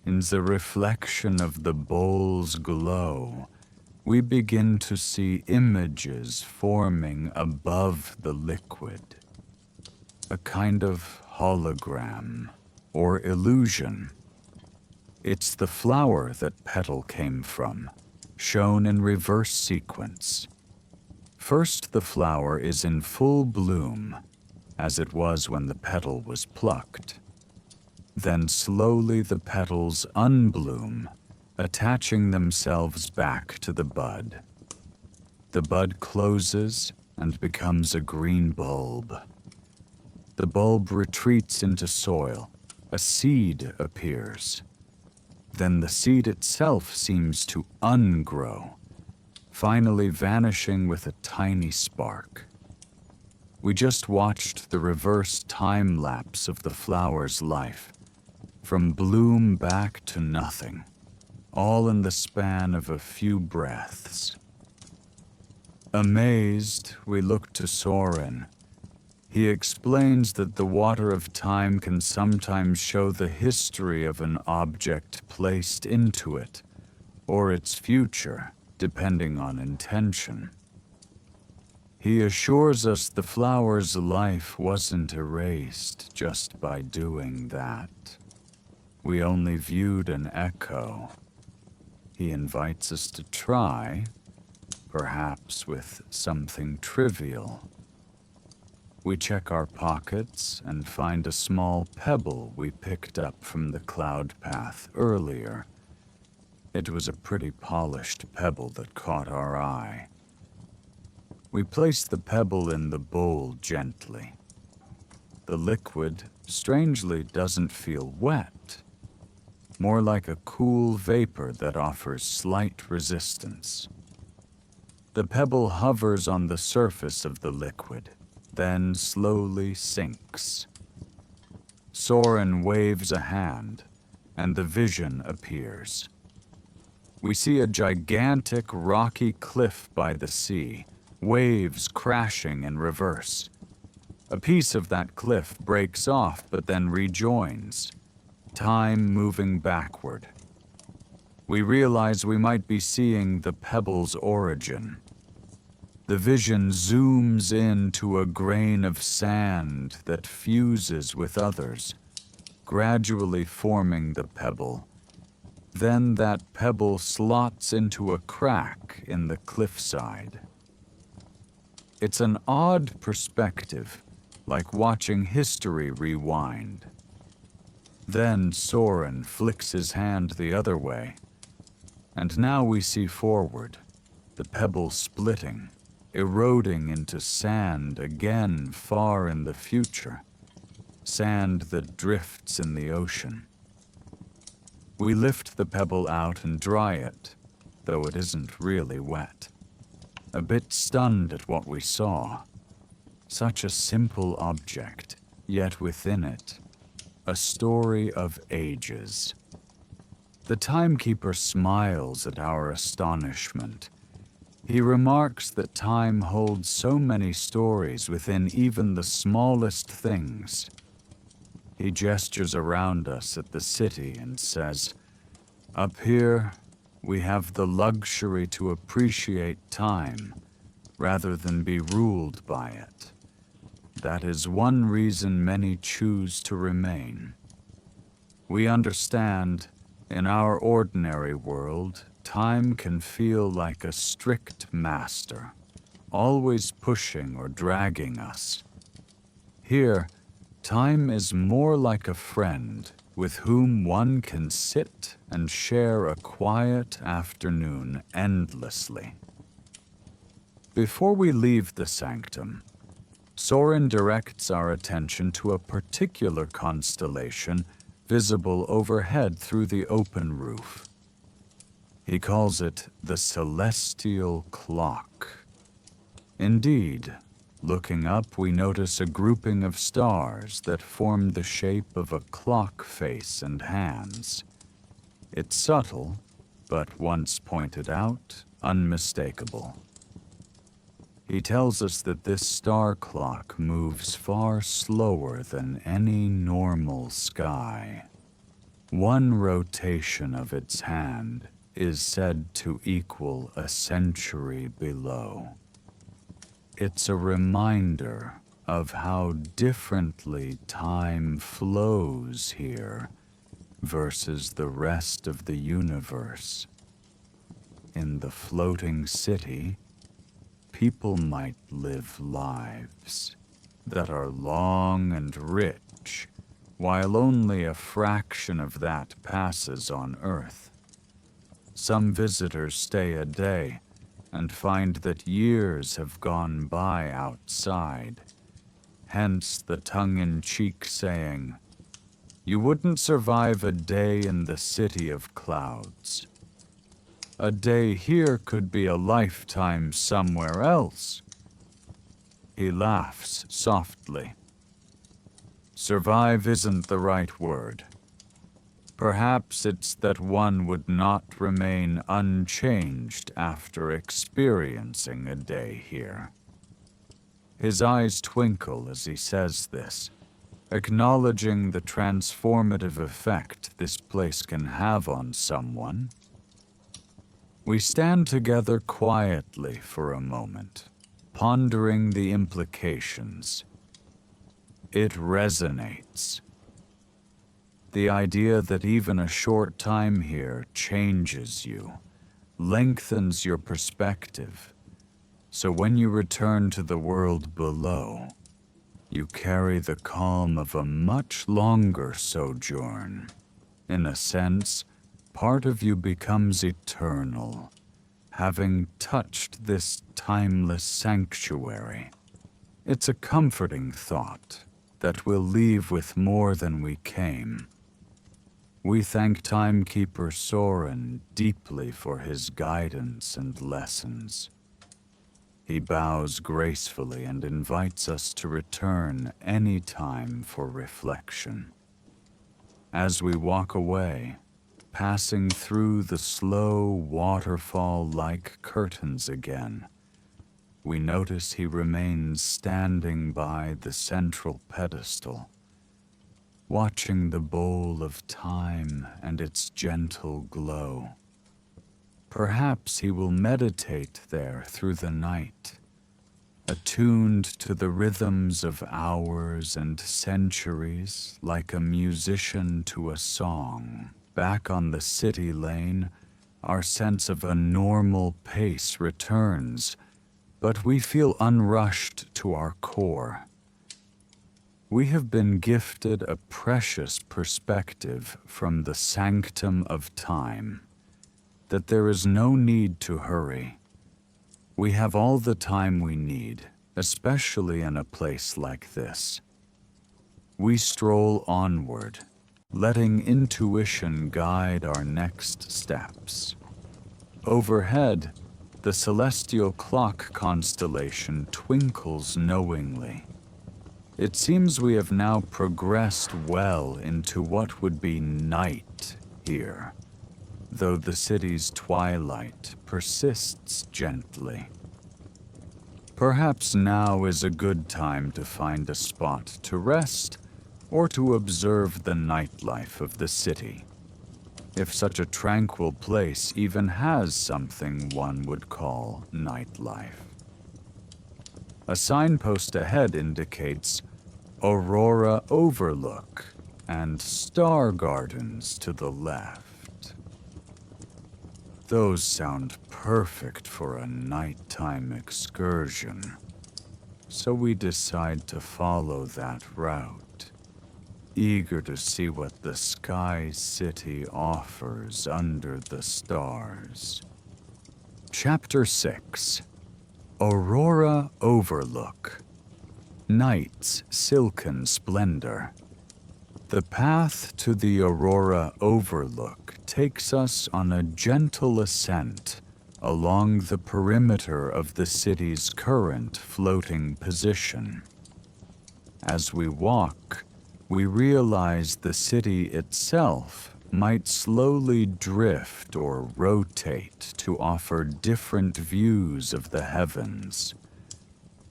In the reflection of the bowl's glow, we begin to see images forming above the liquid. A kind of hologram or illusion. It's the flower that petal came from, shown in reverse sequence. First, the flower is in full bloom, as it was when the petal was plucked. Then slowly the petals unbloom, attaching themselves back to the bud. The bud closes and becomes a green bulb. The bulb retreats into soil. A seed appears. Then the seed itself seems to ungrow, finally vanishing with a tiny spark. We just watched the reverse time lapse of the flower's life, from bloom back to nothing, all in the span of a few breaths. Amazed, we look to Soren. He explains that the water of time can sometimes show the history of an object placed into it, or its future, depending on intention. He assures us the flower's life wasn't erased just by doing that. We only viewed an echo. He invites us to try, perhaps with something trivial. We check our pockets and find a small pebble we picked up from the cloud path earlier. It was a pretty polished pebble that caught our eye. We place the pebble in the bowl gently. The liquid, strangely, doesn't feel wet, more like a cool vapor that offers slight resistance. The pebble hovers on the surface of the liquid, then slowly sinks. Soren waves a hand, and the vision appears. We see a gigantic rocky cliff by the sea, waves crashing in reverse. A piece of that cliff breaks off but then rejoins, time moving backward. We realize we might be seeing the pebble's origin. The vision zooms in to a grain of sand that fuses with others, gradually forming the pebble. Then that pebble slots into a crack in the cliffside. It's an odd perspective, like watching history rewind. Then Soren flicks his hand the other way, and now we see forward, the pebble splitting, eroding into sand again far in the future, sand that drifts in the ocean. We lift the pebble out and dry it, though it isn't really wet. A bit stunned at what we saw. Such a simple object, yet within it, a story of ages. The timekeeper smiles at our astonishment. He remarks that time holds so many stories within even the smallest things. He gestures around us at the city and says, "Up here, we have the luxury to appreciate time rather than be ruled by it. That is one reason many choose to remain. We understand, in our ordinary world, time can feel like a strict master, always pushing or dragging us. Here, time is more like a friend with whom one can sit and share a quiet afternoon endlessly." Before we leave the sanctum, Soren directs our attention to a particular constellation visible overhead through the open roof. He calls it the celestial clock. Indeed, looking up, we notice a grouping of stars that form the shape of a clock face and hands. It's subtle, but once pointed out, unmistakable. He tells us that this star clock moves far slower than any normal sky. One rotation of its hand is said to equal a century below. It's a reminder of how differently time flows here versus the rest of the universe. In the floating city, people might live lives that are long and rich, while only a fraction of that passes on Earth. Some visitors stay a day and find that years have gone by outside. Hence the tongue-in-cheek saying, "You wouldn't survive a day in the city of clouds. A day here could be a lifetime somewhere else." He laughs softly. Survive isn't the right word. Perhaps it's that one would not remain unchanged after experiencing a day here. His eyes twinkle as he says this, acknowledging the transformative effect this place can have on someone. We stand together quietly for a moment, pondering the implications. It resonates. The idea that even a short time here changes you, lengthens your perspective, so when you return to the world below, you carry the calm of a much longer sojourn. In a sense, part of you becomes eternal, having touched this timeless sanctuary. It's a comforting thought that we'll leave with more than we came. We thank timekeeper Soren deeply for his guidance and lessons. He bows gracefully and invites us to return any time for reflection. As we walk away, passing through the slow waterfall-like curtains again, we notice he remains standing by the central pedestal, watching the bowl of time and its gentle glow. Perhaps he will meditate there through the night, attuned to the rhythms of hours and centuries like a musician to a song. Back on the city lane, our sense of a normal pace returns, but we feel unrushed to our core. We have been gifted a precious perspective from the sanctum of time, that there is no need to hurry. We have all the time we need, especially in a place like this. We stroll onward, letting intuition guide our next steps. Overhead, the celestial clock constellation twinkles knowingly. It seems we have now progressed well into what would be night here, though the city's twilight persists gently. Perhaps now is a good time to find a spot to rest or to observe the nightlife of the city, if such a tranquil place even has something one would call nightlife. A signpost ahead indicates Aurora Overlook and Star Gardens to the left. Those sound perfect for a nighttime excursion, so we decide to follow that route, eager to see what the Sky City offers under the stars. Chapter 6. Aurora Overlook. Night's silken splendor. The path to the Aurora Overlook takes us on a gentle ascent along the perimeter of the city's current floating position. As we walk, we realize the city itself might slowly drift or rotate to offer different views of the heavens.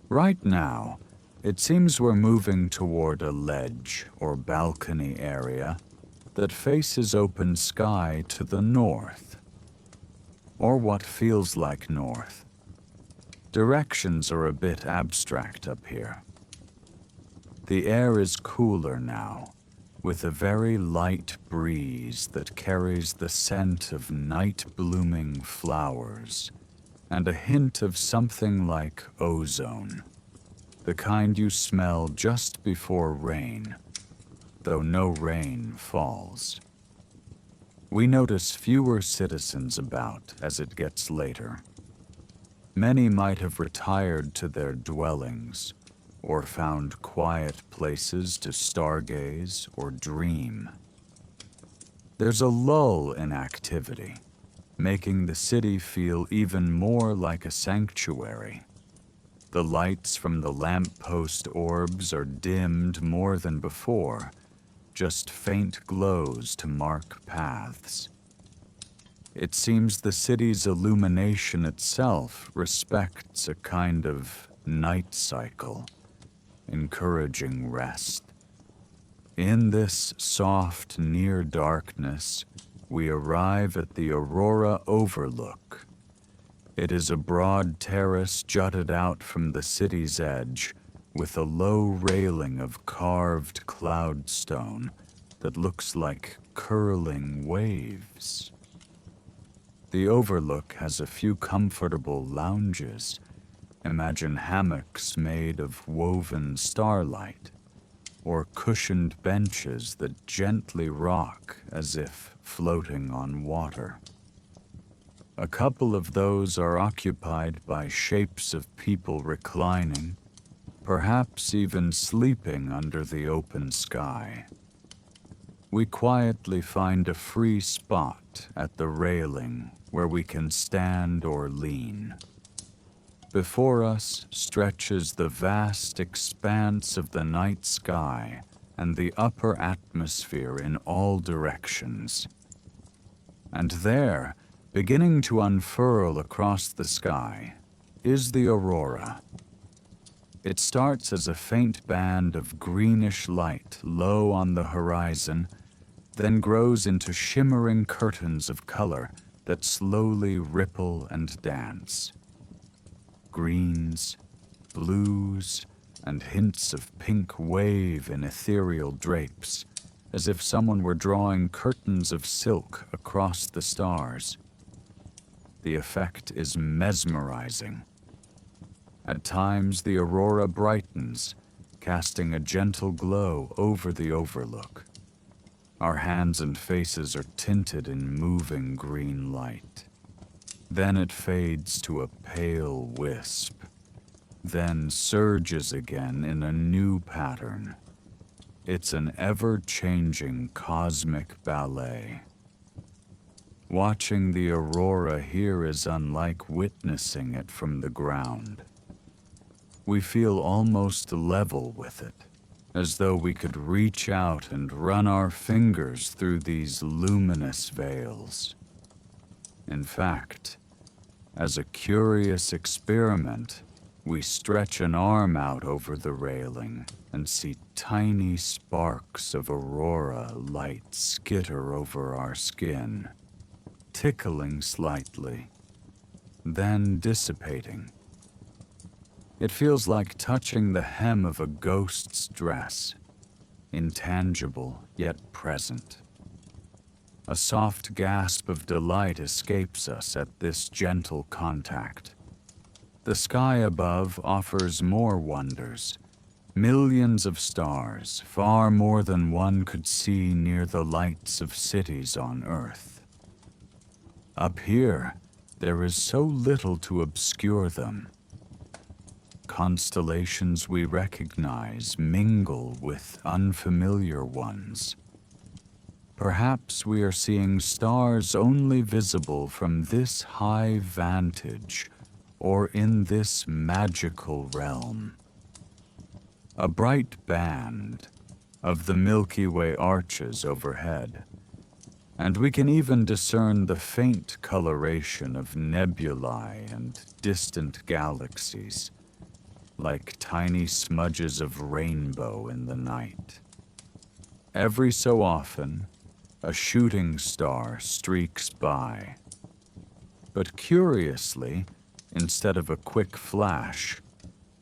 Right now, it seems we're moving toward a ledge or balcony area that faces open sky to the north, or what feels like north. Directions are a bit abstract up here. The air is cooler now, with a very light breeze that carries the scent of night-blooming flowers and a hint of something like ozone, the kind you smell just before rain, though no rain falls. We notice fewer citizens about as it gets later. Many might have retired to their dwellings or found quiet places to stargaze or dream. There's a lull in activity, making the city feel even more like a sanctuary. The lights from the lamppost orbs are dimmed more than before, just faint glows to mark paths. It seems the city's illumination itself respects a kind of night cycle, encouraging rest. In this soft, near darkness, we arrive at the Aurora Overlook. It is a broad terrace jutted out from the city's edge, with a low railing of carved cloudstone that looks like curling waves. The overlook has a few comfortable lounges. Imagine hammocks made of woven starlight, or cushioned benches that gently rock as if floating on water. A couple of those are occupied by shapes of people reclining, perhaps even sleeping under the open sky. We quietly find a free spot at the railing where we can stand or lean. Before us stretches the vast expanse of the night sky and the upper atmosphere in all directions. And there, beginning to unfurl across the sky, is the aurora. It starts as a faint band of greenish light low on the horizon, then grows into shimmering curtains of color that slowly ripple and dance. Greens, blues, and hints of pink wave in ethereal drapes, as if someone were drawing curtains of silk across the stars. The effect is mesmerizing. At times, the aurora brightens, casting a gentle glow over the overlook. Our hands and faces are tinted in moving green light. Then it fades to a pale wisp, then surges again in a new pattern. It's an ever-changing cosmic ballet. Watching the aurora here is unlike witnessing it from the ground. We feel almost level with it, as though we could reach out and run our fingers through these luminous veils. In fact, as a curious experiment, we stretch an arm out over the railing and see tiny sparks of aurora light skitter over our skin, tickling slightly, then dissipating. It feels like touching the hem of a ghost's dress, intangible yet present. A soft gasp of delight escapes us at this gentle contact. The sky above offers more wonders, millions of stars, far more than one could see near the lights of cities on Earth. Up here, there is so little to obscure them. constellations we recognize mingle with unfamiliar ones. Perhaps we are seeing stars only visible from this high vantage or in this magical realm. A bright band of the Milky Way arches overhead, and we can even discern the faint coloration of nebulae and distant galaxies, like tiny smudges of rainbow in the night. Every so often, a shooting star streaks by. But curiously, instead of a quick flash,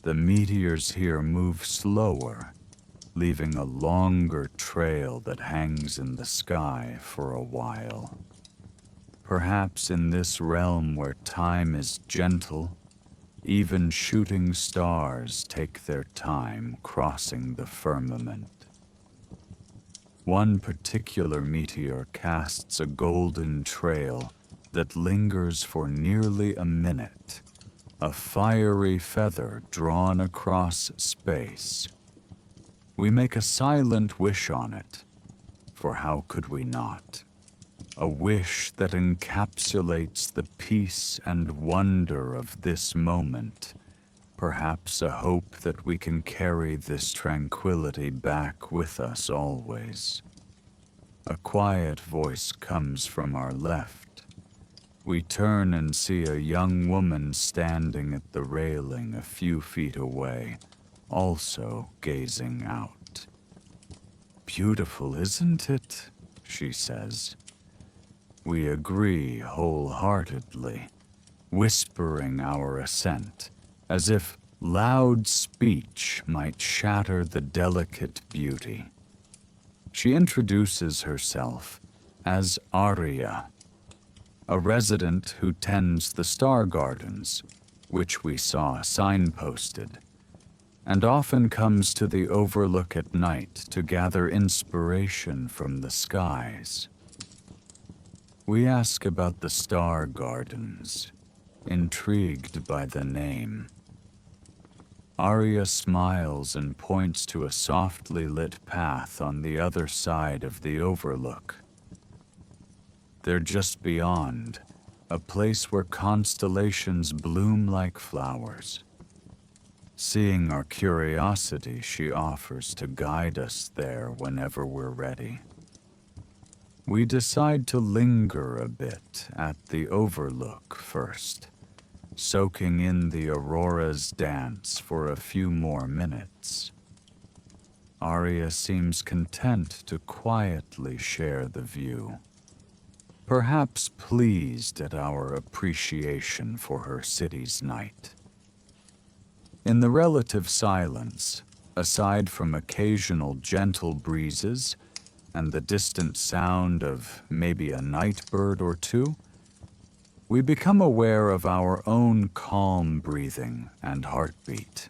the meteors here move slower, leaving a longer trail that hangs in the sky for a while. Perhaps in this realm where time is gentle, even shooting stars take their time crossing the firmament. One particular meteor casts a golden trail that lingers for nearly a minute, a fiery feather drawn across space. We make a silent wish on it, for how could we not? A wish that encapsulates the peace and wonder of this moment, perhaps a hope that we can carry this tranquility back with us always. A quiet voice comes from our left. We turn and see a young woman standing at the railing a few feet away, also gazing out. "Beautiful, isn't it?" she says. We agree wholeheartedly, whispering our assent, as if loud speech might shatter the delicate beauty. She introduces herself as Arya, a resident who tends the star gardens, which we saw signposted, and often comes to the overlook at night to gather inspiration from the skies. We ask about the star gardens, intrigued by the name. Arya smiles and points to a softly lit path on the other side of the overlook. They're just beyond, a place where constellations bloom like flowers. Seeing our curiosity, she offers to guide us there whenever we're ready. We decide to linger a bit at the overlook first, soaking in the aurora's dance for a few more minutes. Arya seems content to quietly share the view, perhaps pleased at our appreciation for her city's night. In the relative silence, aside from occasional gentle breezes and the distant sound of maybe a night bird or two, we become aware of our own calm breathing and heartbeat.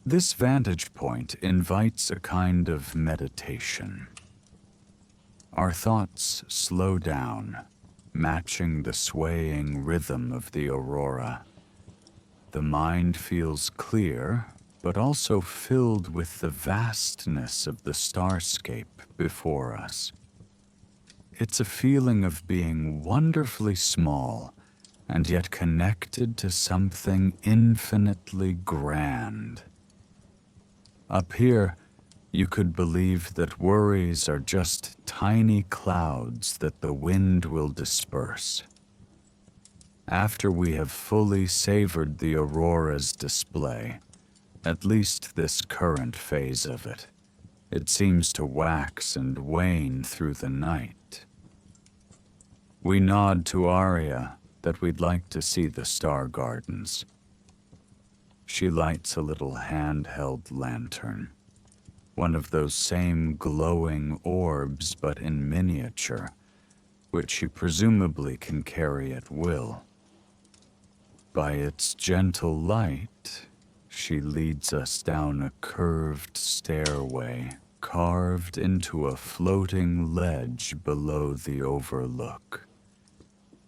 This vantage point invites a kind of meditation. Our thoughts slow down, matching the swaying rhythm of the aurora. The mind feels clear, but also filled with the vastness of the starscape before us. It's a feeling of being wonderfully small and yet connected to something infinitely grand. Up here, you could believe that worries are just tiny clouds that the wind will disperse. After we have fully savored the aurora's display, at least this current phase of it, it seems to wax and wane through the night. We nod to Arya that we'd like to see the star gardens. She lights a little handheld lantern, one of those same glowing orbs but in miniature, which she presumably can carry at will. By its gentle light, she leads us down a curved stairway carved into a floating ledge below the overlook.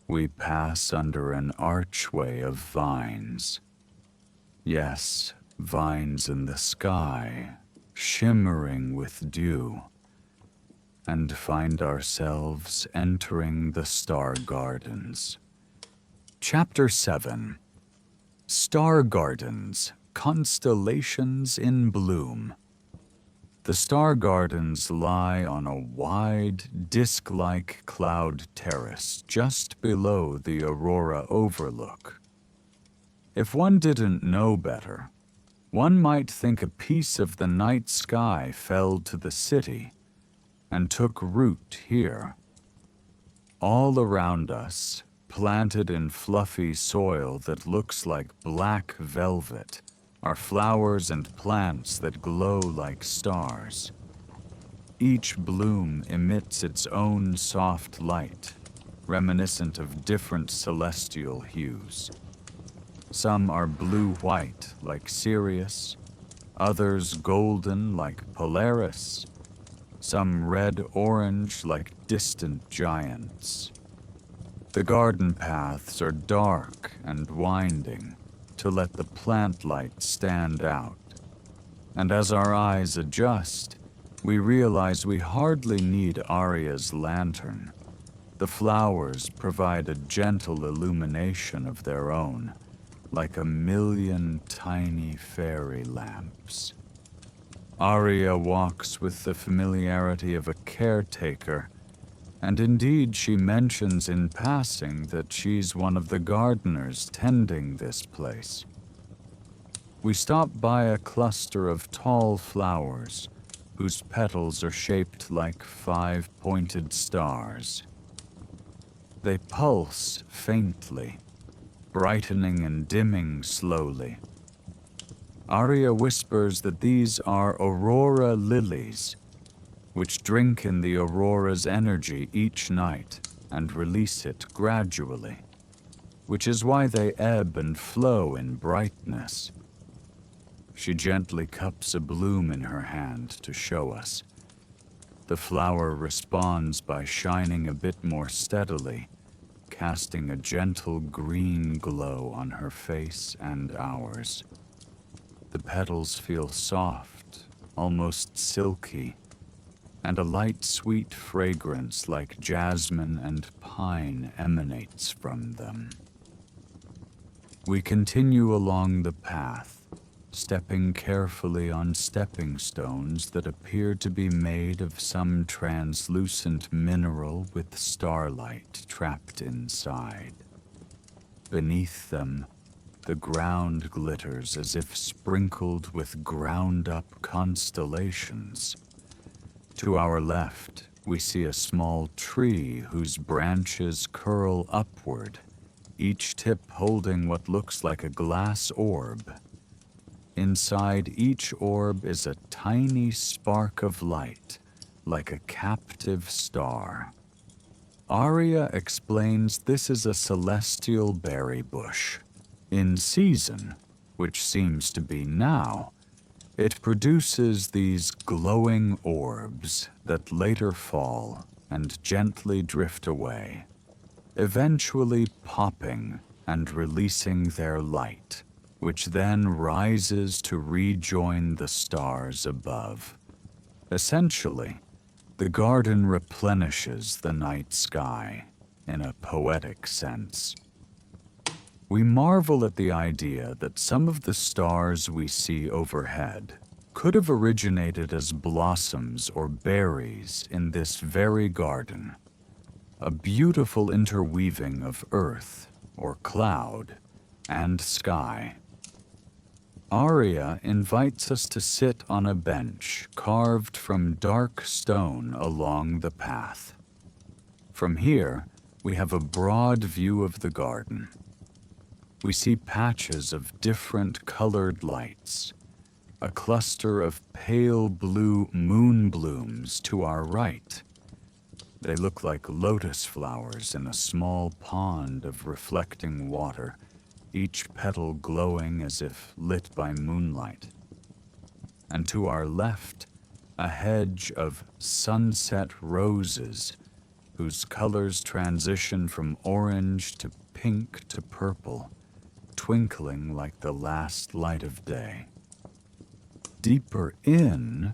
We pass under an archway of vines. Yes, vines in the sky, shimmering with dew, and find ourselves entering the star gardens. Chapter 7. Star Gardens, Constellations in Bloom. The star gardens lie on a wide, disc-like cloud terrace just below the aurora overlook. If one didn't know better, one might think a piece of the night sky fell to the city and took root here. All around us, planted in fluffy soil that looks like black velvet, are flowers and plants that glow like stars. Each bloom emits its own soft light, reminiscent of different celestial hues. Some are blue-white like Sirius, others golden like Polaris, some red-orange like distant giants. The garden paths are dark and winding to let the plant light stand out. And as our eyes adjust, we realize we hardly need Arya's lantern. The flowers provide a gentle illumination of their own, like a million tiny fairy lamps. Arya walks with the familiarity of a caretaker, and indeed she mentions in passing that she's one of the gardeners tending this place. We stop by a cluster of tall flowers whose petals are shaped like 5-pointed stars. They pulse faintly, brightening and dimming slowly. Arya whispers that these are aurora lilies, which drink in the aurora's energy each night and release it gradually, which is why they ebb and flow in brightness. She gently cups a bloom in her hand to show us. The flower responds by shining a bit more steadily, casting a gentle green glow on her face and ours. The petals feel soft, almost silky, and a light, sweet fragrance like jasmine and pine emanates from them. We continue along the path, stepping carefully on stepping stones that appear to be made of some translucent mineral with starlight trapped inside. Beneath them, the ground glitters as if sprinkled with ground-up constellations. To our left, we see a small tree whose branches curl upward, each tip holding what looks like a glass orb. Inside each orb is a tiny spark of light, like a captive star. Arya explains this is a celestial berry bush. In season, which seems to be now, it produces these glowing orbs that later fall and gently drift away, eventually popping and releasing their light, which then rises to rejoin the stars above. Essentially, the garden replenishes the night sky in a poetic sense. We marvel at the idea that some of the stars we see overhead could have originated as blossoms or berries in this very garden, a beautiful interweaving of earth or cloud and sky. Arya invites us to sit on a bench carved from dark stone along the path. From here, we have a broad view of the garden. We see patches of different colored lights, a cluster of pale blue moon blooms to our right. They look like lotus flowers in a small pond of reflecting water, each petal glowing as if lit by moonlight. And to our left, a hedge of sunset roses, whose colors transition from orange to pink to purple, twinkling like the last light of day. Deeper in,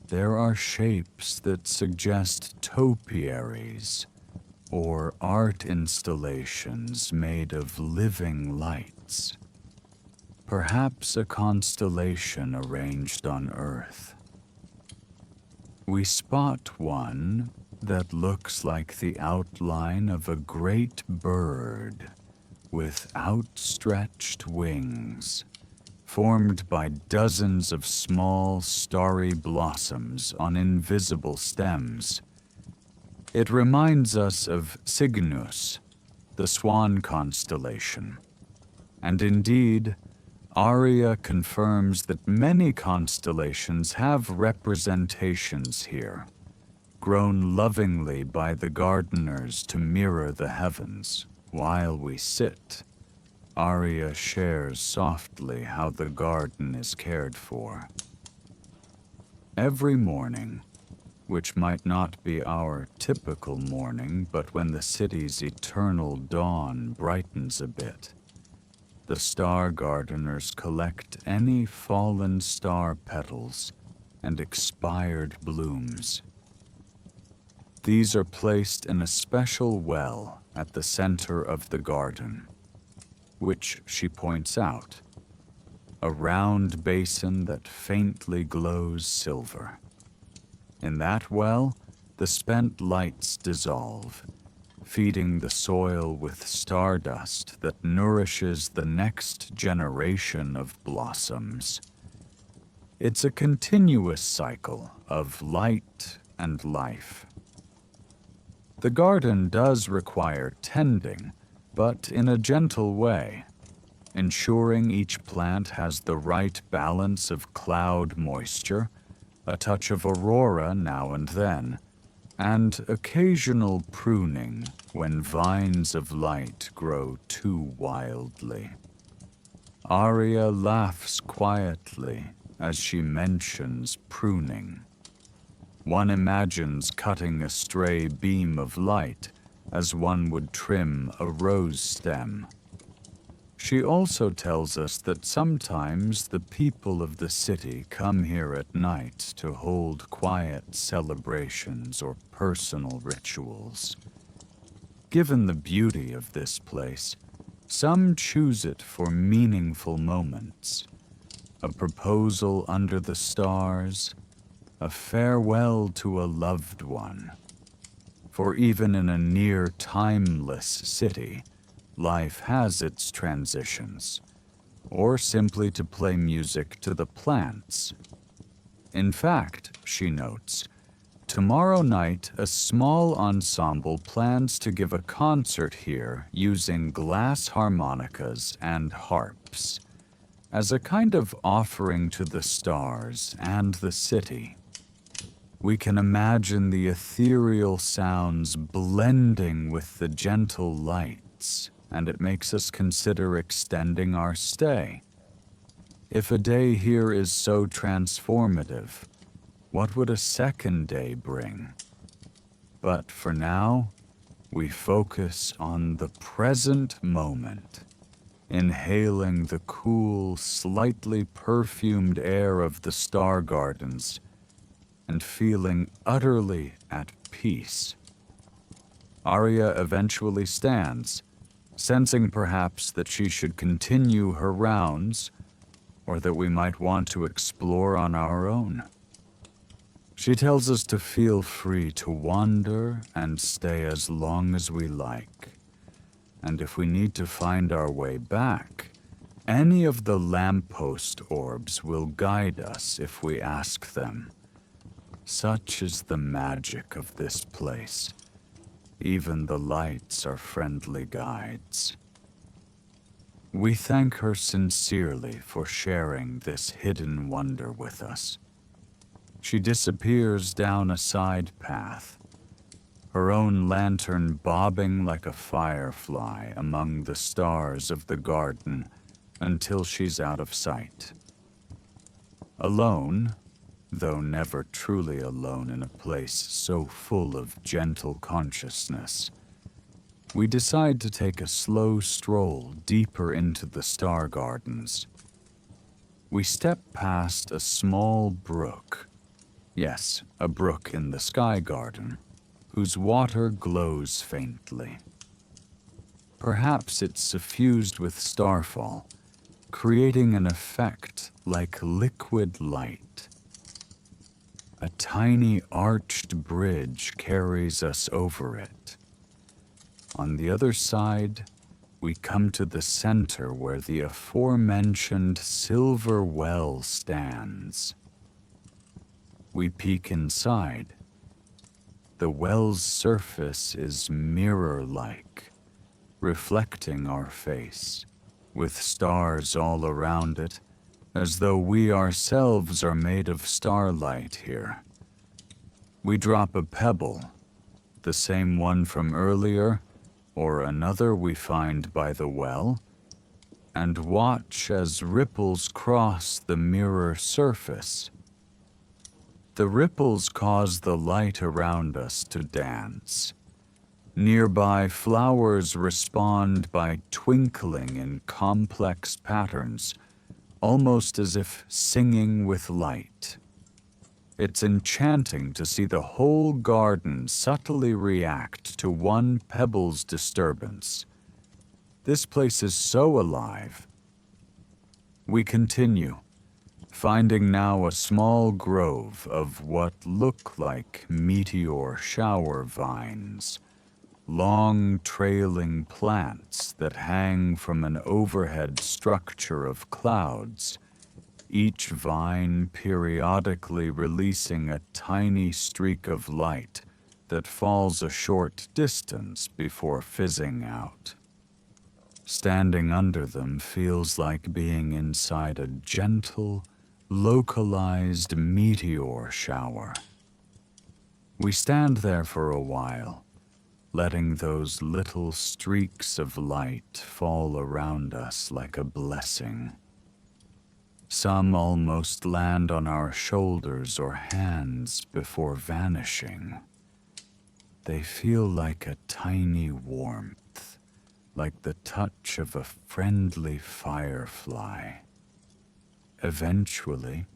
there are shapes that suggest topiaries, or art installations made of living lights. Perhaps a constellation arranged on Earth. We spot one that looks like the outline of a great bird with outstretched wings, formed by dozens of small, starry blossoms on invisible stems. It reminds us of Cygnus, the swan constellation, and indeed, Aria confirms that many constellations have representations here, grown lovingly by the gardeners to mirror the heavens. While we sit, Aria shares softly how the garden is cared for. Every morning, which might not be our typical morning, but when the city's eternal dawn brightens a bit, the star gardeners collect any fallen star petals and expired blooms. These are placed in a special well at the center of the garden, which she points out, a round basin that faintly glows silver. In that well, the spent lights dissolve, feeding the soil with stardust that nourishes the next generation of blossoms. It's a continuous cycle of light and life. The garden does require tending, but in a gentle way, ensuring each plant has the right balance of cloud moisture, a touch of aurora now and then, and occasional pruning when vines of light grow too wildly. Aria laughs quietly as she mentions pruning. One imagines cutting a stray beam of light as one would trim a rose stem. She also tells us that sometimes the people of the city come here at night to hold quiet celebrations or personal rituals. Given the beauty of this place, some choose it for meaningful moments. A proposal under the stars, a farewell to a loved one. For even in a near timeless city, life has its transitions, or simply to play music to the plants. In fact, she notes, tomorrow night a small ensemble plans to give a concert here using glass harmonicas and harps, as a kind of offering to the stars and the city. We can imagine the ethereal sounds blending with the gentle lights, and it makes us consider extending our stay. If a day here is so transformative, what would a second day bring? But for now, we focus on the present moment, inhaling the cool, slightly perfumed air of the star gardens and feeling utterly at peace. Aria eventually stands, sensing perhaps that she should continue her rounds, or that we might want to explore on our own. She tells us to feel free to wander and stay as long as we like, and if we need to find our way back, any of the lamppost orbs will guide us if we ask them. Such is the magic of this place. Even the lights are friendly guides. We thank her sincerely for sharing this hidden wonder with us. She disappears down a side path, her own lantern bobbing like a firefly among the stars of the garden until she's out of sight. Alone, though never truly alone in a place so full of gentle consciousness, we decide to take a slow stroll deeper into the star gardens. We step past a small brook. Yes, a brook in the sky garden, whose water glows faintly. Perhaps it's suffused with starfall, creating an effect like liquid light. A tiny arched bridge carries us over it. On the other side, we come to the center where the aforementioned silver well stands. We peek inside. The well's surface is mirror-like, reflecting our face, with stars all around it, as though we ourselves are made of starlight here. We drop a pebble, the same one from earlier, or another we find by the well, and watch as ripples cross the mirror surface. The ripples cause the light around us to dance. Nearby flowers respond by twinkling in complex patterns, almost as if singing with light. It's enchanting to see the whole garden subtly react to one pebble's disturbance. This place is so alive. We continue, finding now a small grove of what look like meteor shower vines, long trailing plants that hang from an overhead structure of clouds, each vine periodically releasing a tiny streak of light that falls a short distance before fizzing out. Standing under them feels like being inside a gentle, localized meteor shower. We stand there for a while, letting those little streaks of light fall around us like a blessing. Some almost land on our shoulders or hands before vanishing. They feel like a tiny warmth, like the touch of a friendly firefly. Eventually,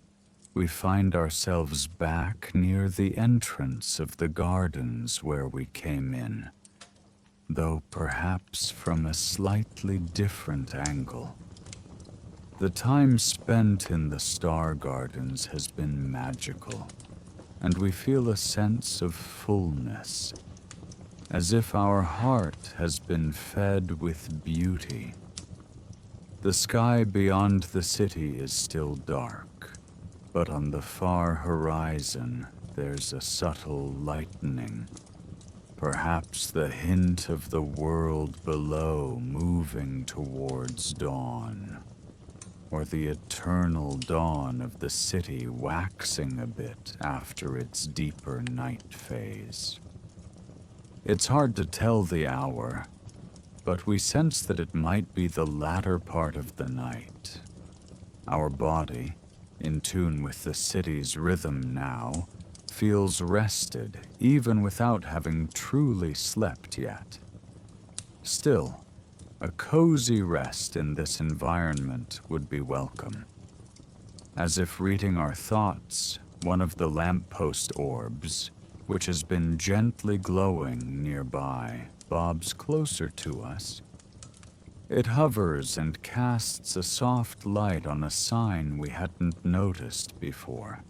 we find ourselves back near the entrance of the gardens where we came in, though perhaps from a slightly different angle. The time spent in the star gardens has been magical, and we feel a sense of fullness, as if our heart has been fed with beauty. The sky beyond the city is still dark, but on the far horizon there's a subtle lightening, perhaps the hint of the world below moving towards dawn, or the eternal dawn of the city waxing a bit after its deeper night phase. It's hard to tell the hour, but we sense that it might be the latter part of the night. Our body, in tune with the city's rhythm now, feels rested even without having truly slept yet. Still, a cozy rest in this environment would be welcome. As if reading our thoughts, one of the lamppost orbs, which has been gently glowing nearby, bobs closer to us. It hovers and casts a soft light on a sign we hadn't noticed before.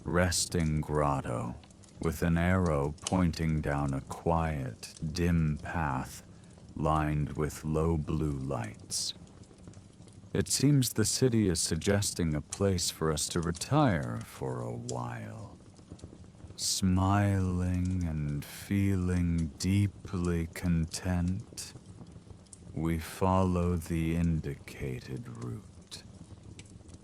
Resting Grotto, with an arrow pointing down a quiet, dim path lined with low blue lights. It seems the city is suggesting a place for us to retire for a while. Smiling and feeling deeply content, we follow the indicated route,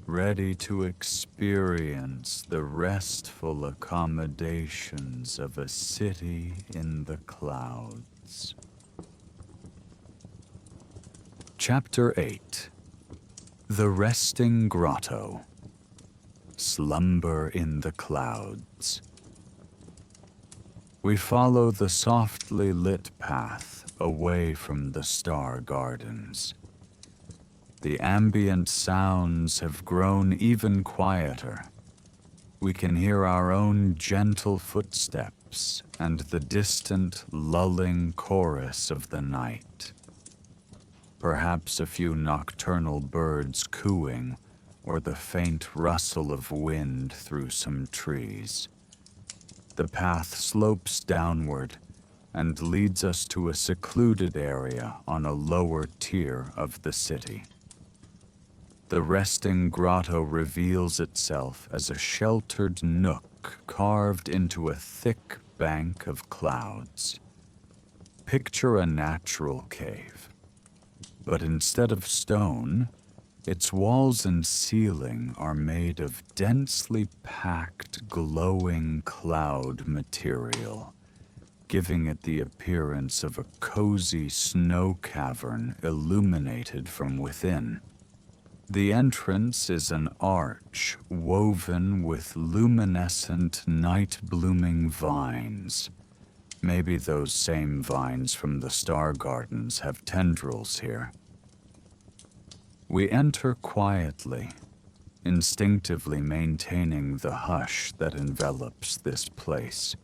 ready to experience the restful accommodations of a city in the clouds. Chapter 8. The Resting Grotto. Slumber in the Clouds. We follow the softly lit path away from the star gardens. The ambient sounds have grown even quieter. We can hear our own gentle footsteps and the distant, lulling chorus of the night. Perhaps a few nocturnal birds cooing, or the faint rustle of wind through some trees. The path slopes downward and leads us to a secluded area on a lower tier of the city. The resting grotto reveals itself as a sheltered nook carved into a thick bank of clouds. Picture a natural cave, but instead of stone, its walls and ceiling are made of densely packed, glowing cloud material, giving it the appearance of a cozy snow cavern illuminated from within. The entrance is an arch woven with luminescent, night-blooming vines. Maybe those same vines from the star gardens have tendrils here. We enter quietly, instinctively maintaining the hush that envelops this place.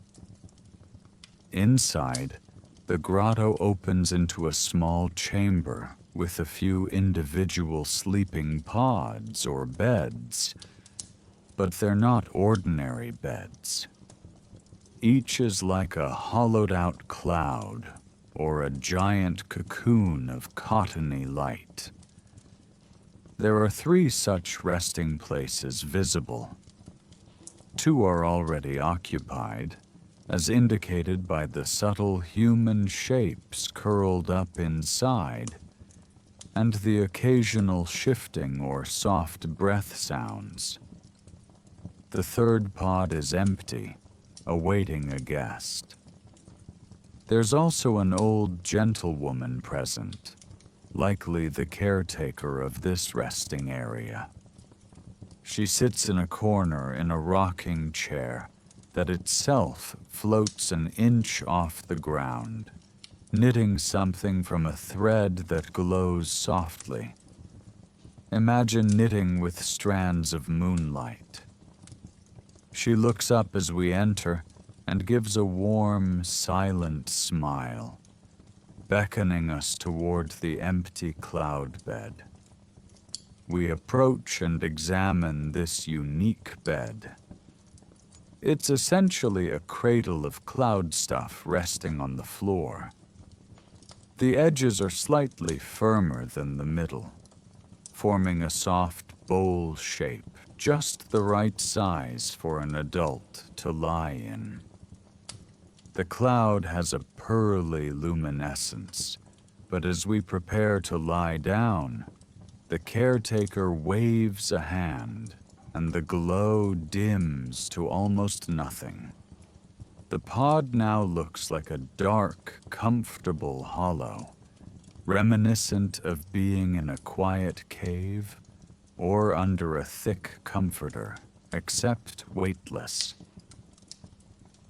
Inside, the grotto opens into a small chamber with a few individual sleeping pods or beds, but they're not ordinary beds. Each is like a hollowed-out cloud or a giant cocoon of cottony light. There are 3 such resting places visible. 2 are already occupied, as indicated by the subtle human shapes curled up inside, and the occasional shifting or soft breath sounds. The 3rd pod is empty, awaiting a guest. There's also an old gentlewoman present, likely the caretaker of this resting area. She sits in a corner in a rocking chair that itself floats an inch off the ground, knitting something from a thread that glows softly. Imagine knitting with strands of moonlight. She looks up as we enter and gives a warm, silent smile, beckoning us toward the empty cloud bed. We approach and examine this unique bed. It's essentially a cradle of cloud stuff resting on the floor. The edges are slightly firmer than the middle, forming a soft bowl shape, just the right size for an adult to lie in. The cloud has a pearly luminescence, but as we prepare to lie down, the caretaker waves a hand, and the glow dims to almost nothing. The pod now looks like a dark, comfortable hollow, reminiscent of being in a quiet cave or under a thick comforter, except weightless.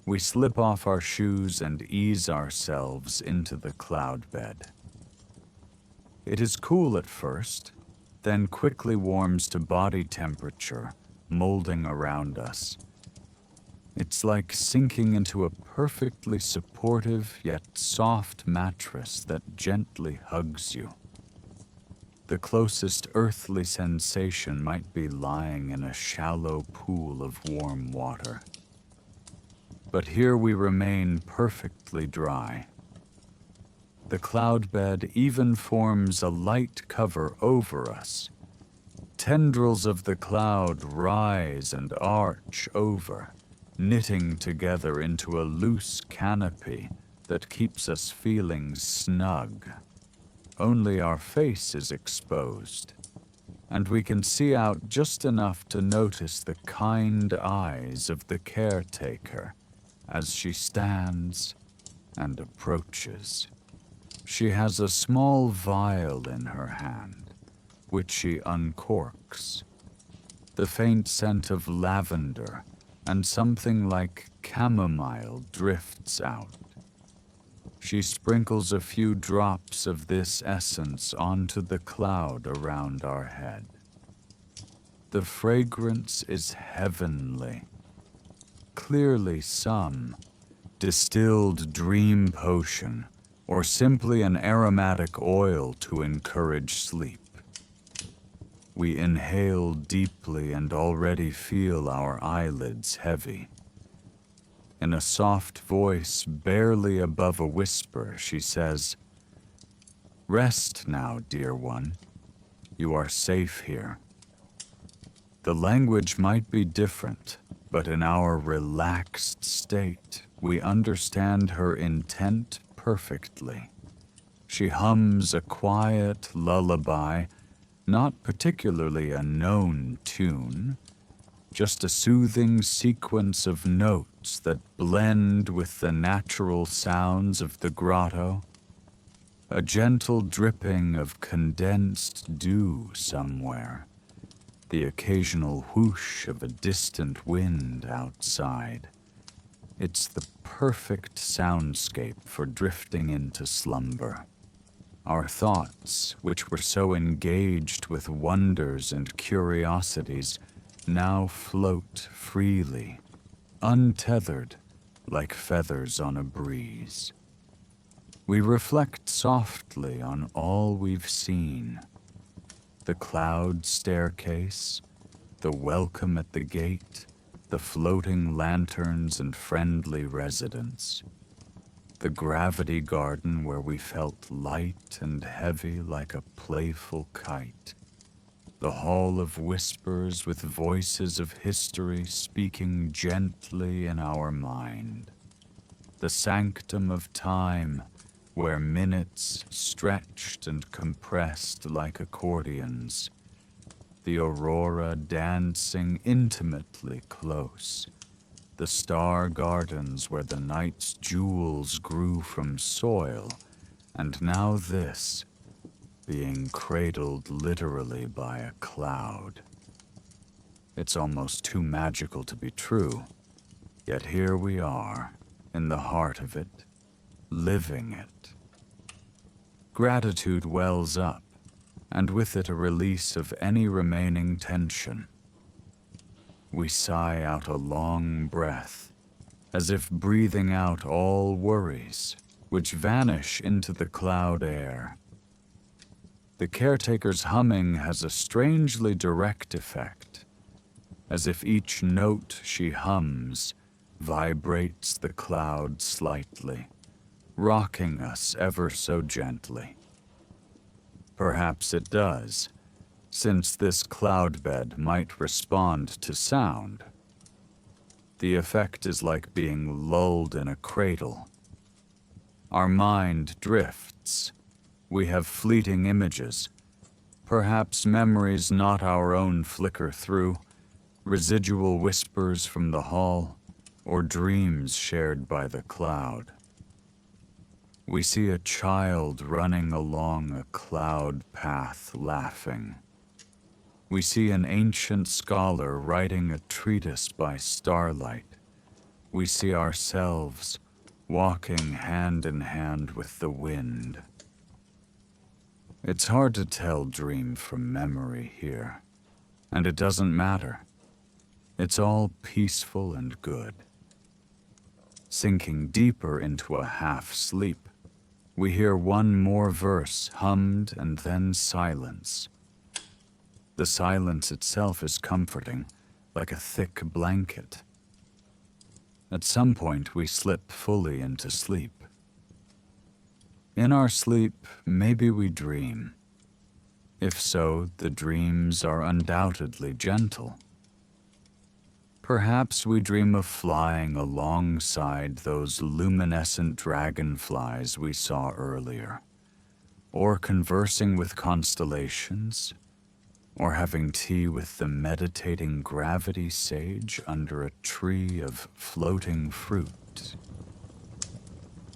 We slip off our shoes and ease ourselves into the cloud bed. It is cool at first, then quickly warms to body temperature, molding around us. It's like sinking into a perfectly supportive yet soft mattress that gently hugs you. The closest earthly sensation might be lying in a shallow pool of warm water. But here we remain perfectly dry. The cloud bed even forms a light cover over us. Tendrils of the cloud rise and arch over, knitting together into a loose canopy that keeps us feeling snug. Only our face is exposed, and we can see out just enough to notice the kind eyes of the caretaker as she stands and approaches. She has a small vial in her hand, which she uncorks. The faint scent of lavender and something like chamomile drifts out. She sprinkles a few drops of this essence onto the cloud around our head. The fragrance is heavenly, clearly some distilled dream potion or simply an aromatic oil to encourage sleep. We inhale deeply and already feel our eyelids heavy. In a soft voice barely above a whisper, she says, "Rest now, dear one. You are safe here." The language might be different, but in our relaxed state, we understand her intent perfectly. She hums a quiet lullaby, not particularly a known tune, just a soothing sequence of notes that blend with the natural sounds of the grotto, a gentle dripping of condensed dew somewhere, the occasional whoosh of a distant wind outside. It's the perfect soundscape for drifting into slumber. Our thoughts, which were so engaged with wonders and curiosities, now float freely, untethered, like feathers on a breeze. We reflect softly on all we've seen: the cloud staircase, the welcome at the gate, the floating lanterns and friendly residents, the gravity garden where we felt light and heavy like a playful kite, the hall of whispers with voices of history speaking gently in our mind, the sanctum of time where minutes stretched and compressed like accordions, the aurora dancing intimately close, the star gardens where the night's jewels grew from soil, and now this, being cradled literally by a cloud. It's almost too magical to be true, yet here we are, in the heart of it, living it. Gratitude wells up, and with it a release of any remaining tension. We sigh out a long breath, as if breathing out all worries, which vanish into the cloud air. The caretaker's humming has a strangely direct effect, as if each note she hums vibrates the cloud slightly, rocking us ever so gently. Perhaps it does, since this cloud bed might respond to sound. The effect is like being lulled in a cradle. Our mind drifts. We have fleeting images. Perhaps memories not our own flicker through, residual whispers from the hall, or dreams shared by the cloud. We see a child running along a cloud path laughing. We see an ancient scholar writing a treatise by starlight. We see ourselves walking hand in hand with the wind. It's hard to tell dream from memory here, and it doesn't matter. It's all peaceful and good. Sinking deeper into a half-sleep, we hear one more verse hummed and then silence. The silence itself is comforting, like a thick blanket. At some point, we slip fully into sleep. In our sleep, maybe we dream. If so, the dreams are undoubtedly gentle. Perhaps we dream of flying alongside those luminescent dragonflies we saw earlier, or conversing with constellations, or having tea with the meditating gravity sage under a tree of floating fruit.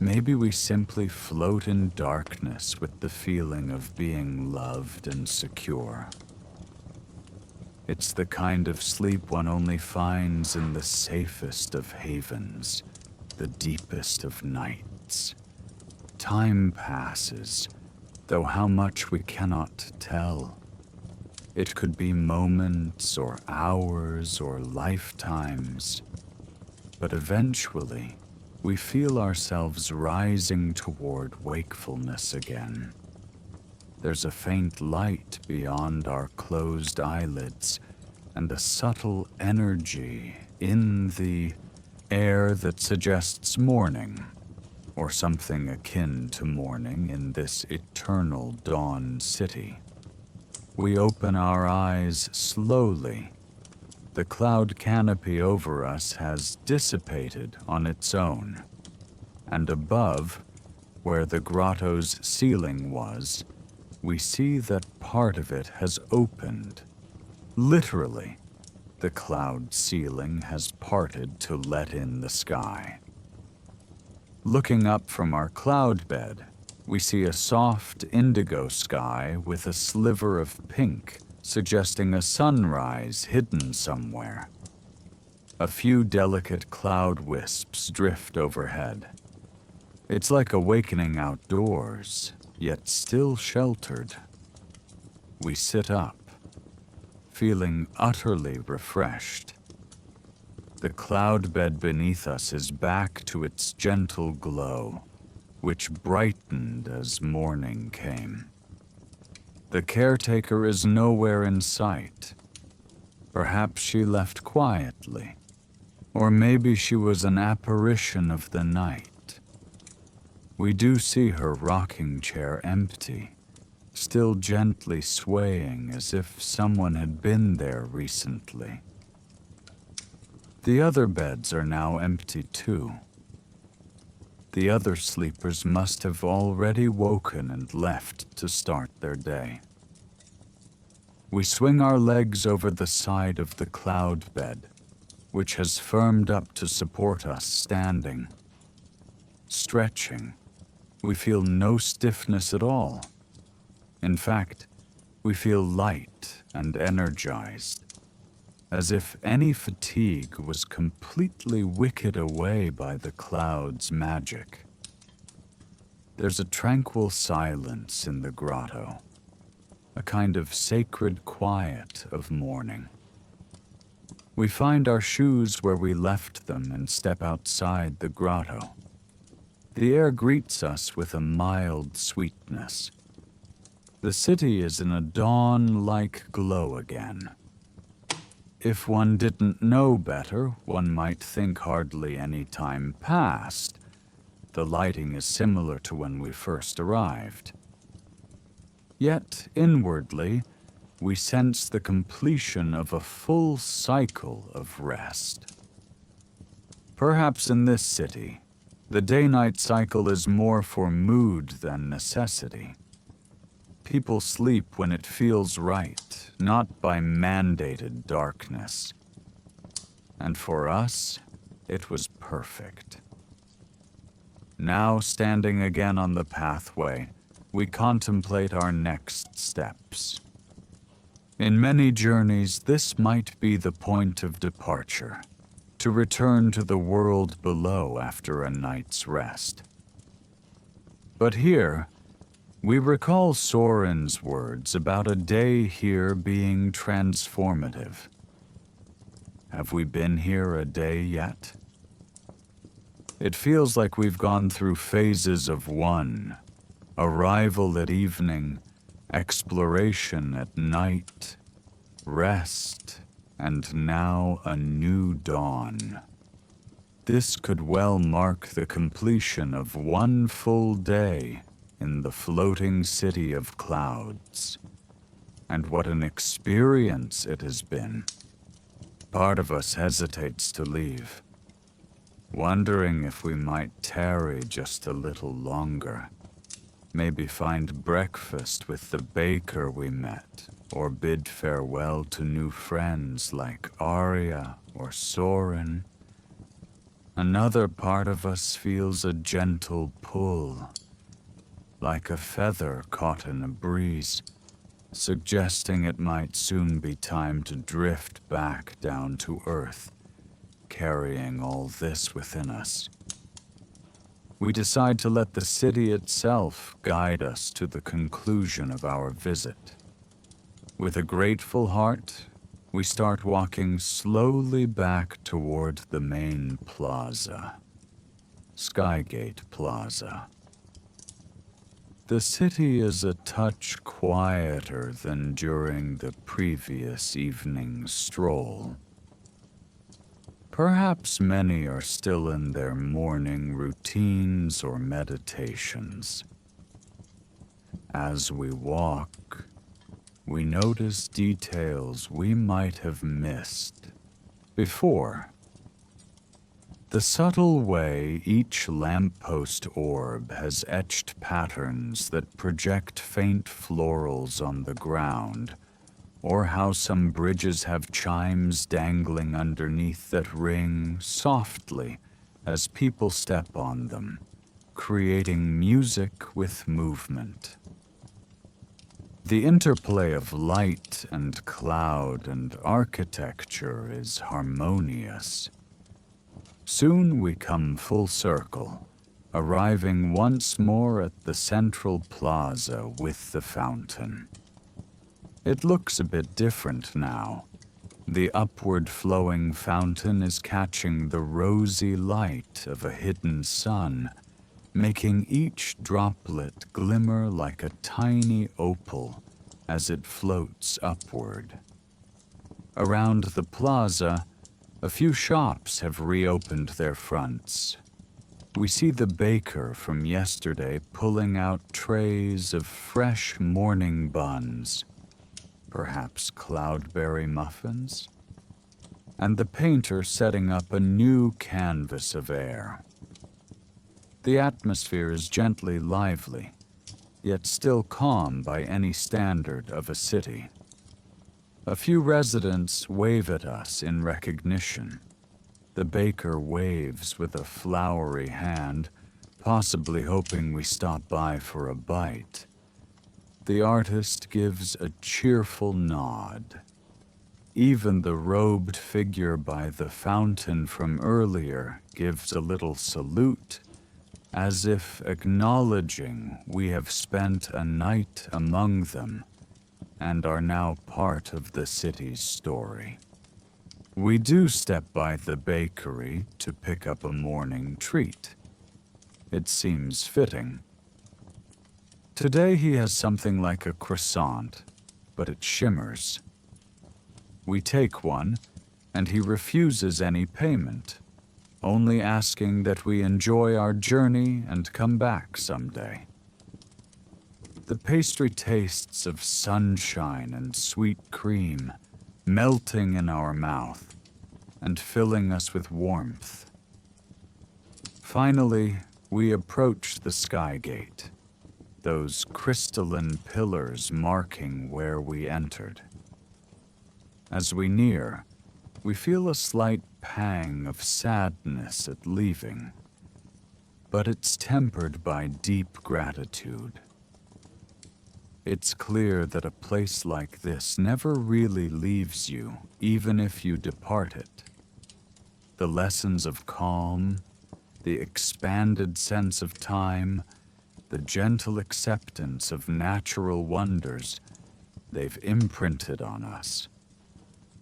Maybe we simply float in darkness with the feeling of being loved and secure. It's the kind of sleep one only finds in the safest of havens, the deepest of nights. Time passes, though how much we cannot tell. It could be moments or hours or lifetimes, but eventually we feel ourselves rising toward wakefulness again. There's a faint light beyond our closed eyelids and a subtle energy in the air that suggests morning, or something akin to morning in this eternal dawn city. We open our eyes slowly. The cloud canopy over us has dissipated on its own, and above, where the grotto's ceiling was, we see that part of it has opened. Literally, the cloud ceiling has parted to let in the sky. Looking up from our cloud bed, we see a soft indigo sky with a sliver of pink, suggesting a sunrise hidden somewhere. A few delicate cloud wisps drift overhead. It's like awakening outdoors, yet still sheltered. We sit up, feeling utterly refreshed. The cloud bed beneath us is back to its gentle glow, which brightened as morning came. The caretaker is nowhere in sight. Perhaps she left quietly, or maybe she was an apparition of the night. We do see her rocking chair empty, still gently swaying as if someone had been there recently. The other beds are now empty too. The other sleepers must have already woken and left to start their day. We swing our legs over the side of the cloud bed, which has firmed up to support us standing. Stretching, we feel no stiffness at all. In fact, we feel light and energized, as if any fatigue was completely wicked away by the cloud's magic. There's a tranquil silence in the grotto, a kind of sacred quiet of morning. We find our shoes where we left them and step outside the grotto. The air greets us with a mild sweetness. The city is in a dawn-like glow again. If one didn't know better, one might think hardly any time passed. The lighting is similar to when we first arrived. Yet, inwardly, we sense the completion of a full cycle of rest. Perhaps in this city, the day-night cycle is more for mood than necessity. People sleep when it feels right, not by mandated darkness. And for us, it was perfect. Now, standing again on the pathway, we contemplate our next steps. In many journeys, this might be the point of departure, to return to the world below after a night's rest. But here, we recall Soren's words about a day here being transformative. Have we been here a day yet? It feels like we've gone through phases of one: arrival at evening, exploration at night, rest, and now a new dawn. This could well mark the completion of one full day in the floating city of clouds. And what an experience it has been. Part of us hesitates to leave, wondering if we might tarry just a little longer. Maybe find breakfast with the baker we met, or bid farewell to new friends like Arya or Soren. Another part of us feels a gentle pull, like a feather caught in a breeze, suggesting it might soon be time to drift back down to Earth, carrying all this within us. We decide to let the city itself guide us to the conclusion of our visit. With a grateful heart, we start walking slowly back toward the main plaza, Skygate Plaza. The city is a touch quieter than during the previous evening's stroll. Perhaps many are still in their morning routines or meditations. As we walk, we notice details we might have missed before. The subtle way each lamppost orb has etched patterns that project faint florals on the ground, or how some bridges have chimes dangling underneath that ring softly as people step on them, creating music with movement. The interplay of light and cloud and architecture is harmonious. Soon we come full circle, arriving once more at the central plaza with the fountain. It looks a bit different now. The upward flowing fountain is catching the rosy light of a hidden sun, making each droplet glimmer like a tiny opal as it floats upward. Around the plaza, a few shops have reopened their fronts. We see the baker from yesterday pulling out trays of fresh morning buns, perhaps cloudberry muffins, and the painter setting up a new canvas of air. The atmosphere is gently lively, yet still calm by any standard of a city. A few residents wave at us in recognition. The baker waves with a flowery hand, possibly hoping we stop by for a bite. The artist gives a cheerful nod. Even the robed figure by the fountain from earlier gives a little salute, as if acknowledging we have spent a night among them and are now part of the city's story. We do step by the bakery to pick up a morning treat. It seems fitting. Today he has something like a croissant, but it shimmers. We take one, and he refuses any payment, only asking that we enjoy our journey and come back someday. The pastry tastes of sunshine and sweet cream, melting in our mouth and filling us with warmth. Finally, we approach the Skygate, those crystalline pillars marking where we entered. As we near, we feel a slight pang of sadness at leaving, but it's tempered by deep gratitude. It's clear that a place like this never really leaves you, even if you depart it. The lessons of calm, the expanded sense of time, the gentle acceptance of natural wonders, they've imprinted on us.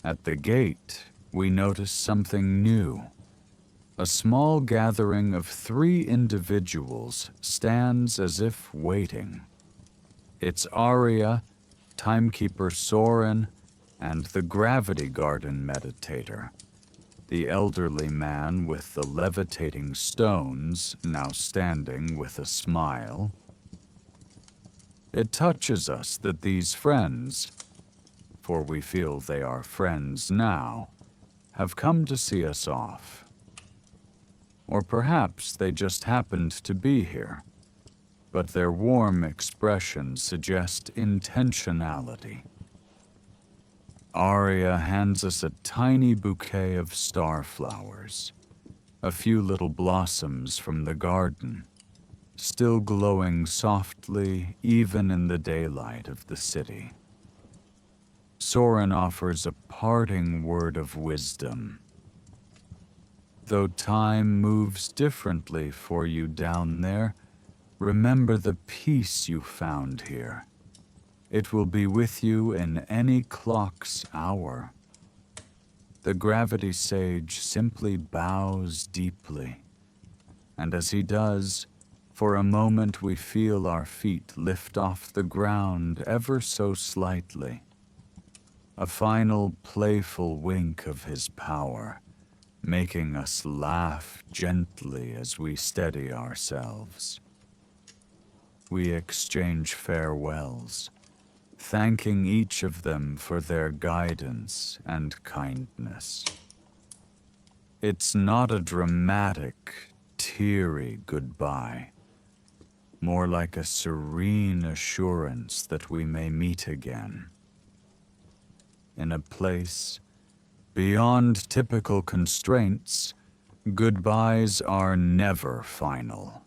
At the gate, we notice something new. A small gathering of 3 individuals stands as if waiting. It's Arya, timekeeper Soren, and the Gravity Garden meditator, the elderly man with the levitating stones now standing with a smile. It touches us that these friends, for we feel they are friends now, have come to see us off. Or perhaps they just happened to be here, but their warm expressions suggest intentionality. Arya hands us a tiny bouquet of starflowers, a few little blossoms from the garden, still glowing softly even in the daylight of the city. Soren offers a parting word of wisdom. Though time moves differently for you down there, remember the peace you found here. It will be with you in any clock's hour. The gravity sage simply bows deeply, and as he does, for a moment we feel our feet lift off the ground ever so slightly. A final playful wink of his power, making us laugh gently as we steady ourselves. We exchange farewells, thanking each of them for their guidance and kindness. It's not a dramatic, teary goodbye, more like a serene assurance that we may meet again. In a place beyond typical constraints, goodbyes are never final.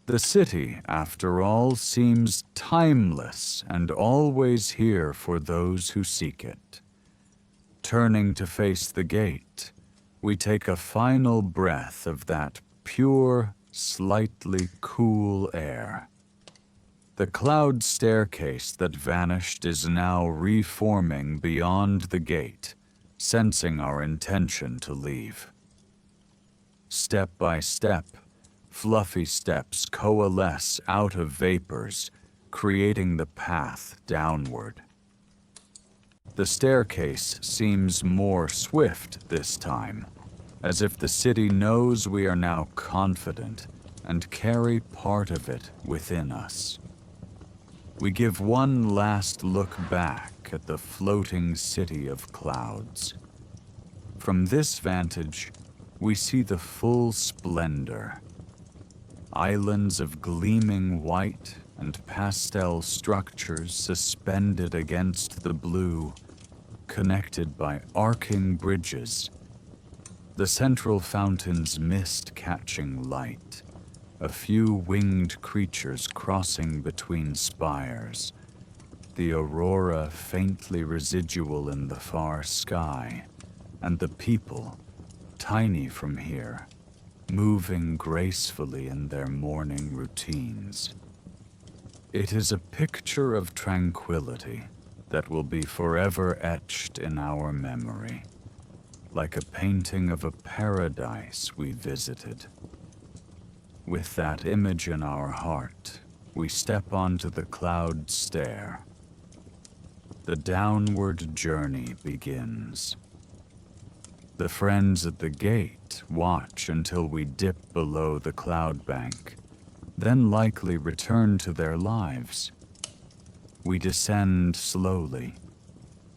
The city, after all, seems timeless and always here for those who seek it. Turning to face the gate, we take a final breath of that pure, slightly cool air. The cloud staircase that vanished is now reforming beyond the gate, sensing our intention to leave. Step by step, fluffy steps coalesce out of vapors, creating the path downward. The staircase seems more swift this time, as if the city knows we are now confident and carry part of it within us. We give one last look back at the floating city of clouds. From this vantage, we see the full splendor. Islands of gleaming white and pastel structures suspended against the blue, connected by arcing bridges. The central fountain's mist-catching light, a few winged creatures crossing between spires, the aurora faintly residual in the far sky, and the people, tiny from here, moving gracefully in their morning routines. It is a picture of tranquility that will be forever etched in our memory, like a painting of a paradise we visited. With that image in our heart, we step onto the cloud stair. The downward journey begins. The friends at the gate watch until we dip below the cloud bank, then likely return to their lives. We descend slowly,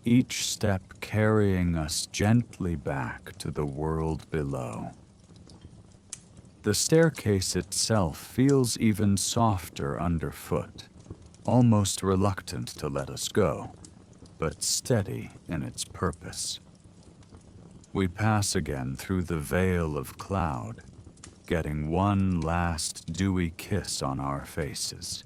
each step carrying us gently back to the world below. The staircase itself feels even softer underfoot, almost reluctant to let us go, but steady in its purpose. We pass again through the veil of cloud, getting one last dewy kiss on our faces.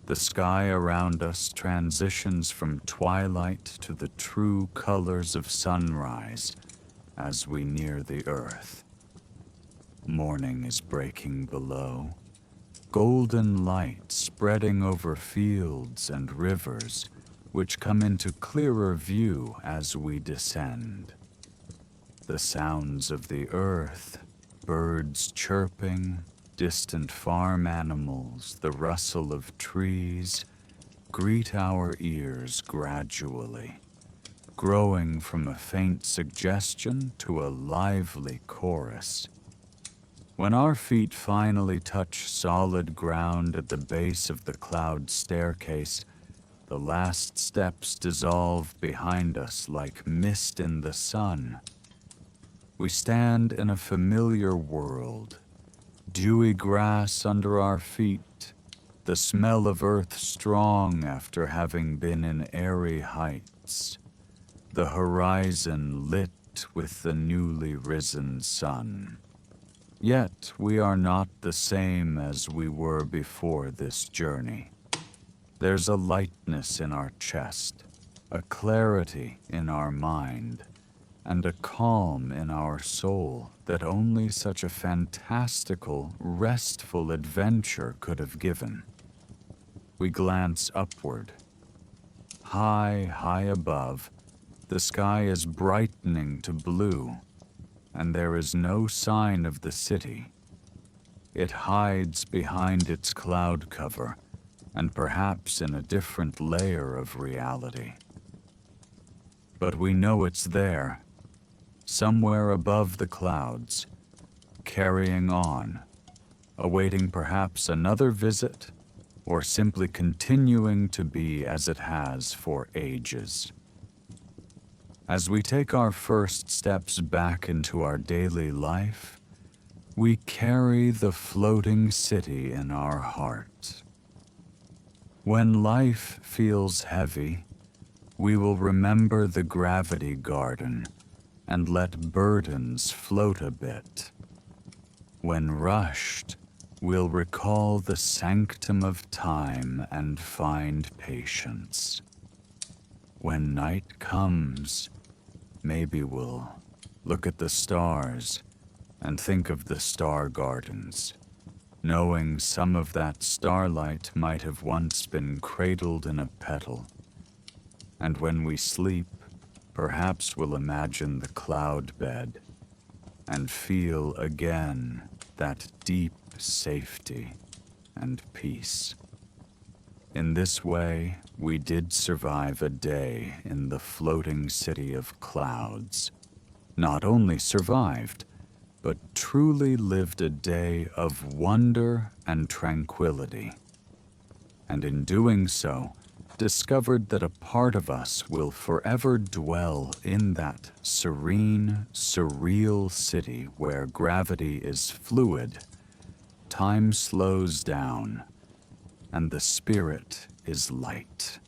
The sky around us transitions from twilight to the true colors of sunrise as we near the earth. Morning is breaking below, golden light spreading over fields and rivers, which come into clearer view as we descend. The sounds of the earth, birds chirping, distant farm animals, the rustle of trees, greet our ears gradually, growing from a faint suggestion to a lively chorus. When our feet finally touch solid ground at the base of the cloud staircase, the last steps dissolve behind us like mist in the sun. We stand in a familiar world, dewy grass under our feet, the smell of earth strong after having been in airy heights, the horizon lit with the newly risen sun. Yet we are not the same as we were before this journey. There's a lightness in our chest, a clarity in our mind, and a calm in our soul that only such a fantastical, restful adventure could have given. We glance upward. High, high above, the sky is brightening to blue, and there is no sign of the city. It hides behind its cloud cover, and perhaps in a different layer of reality. But we know it's there, somewhere above the clouds, carrying on, awaiting perhaps another visit, or simply continuing to be as it has for ages. As we take our first steps back into our daily life, we carry the floating city in our heart. When life feels heavy, we will remember the gravity garden and let burdens float a bit. When rushed, we'll recall the sanctum of time and find patience. When night comes, maybe we'll look at the stars and think of the star gardens, knowing some of that starlight might have once been cradled in a petal. And when we sleep, perhaps we'll imagine the cloud bed and feel again that deep safety and peace. In this way, we did survive a day in the floating city of clouds. Not only survived, but truly lived a day of wonder and tranquility. And in doing so, discovered that a part of us will forever dwell in that serene, surreal city where gravity is fluid, time slows down, and the spirit is light.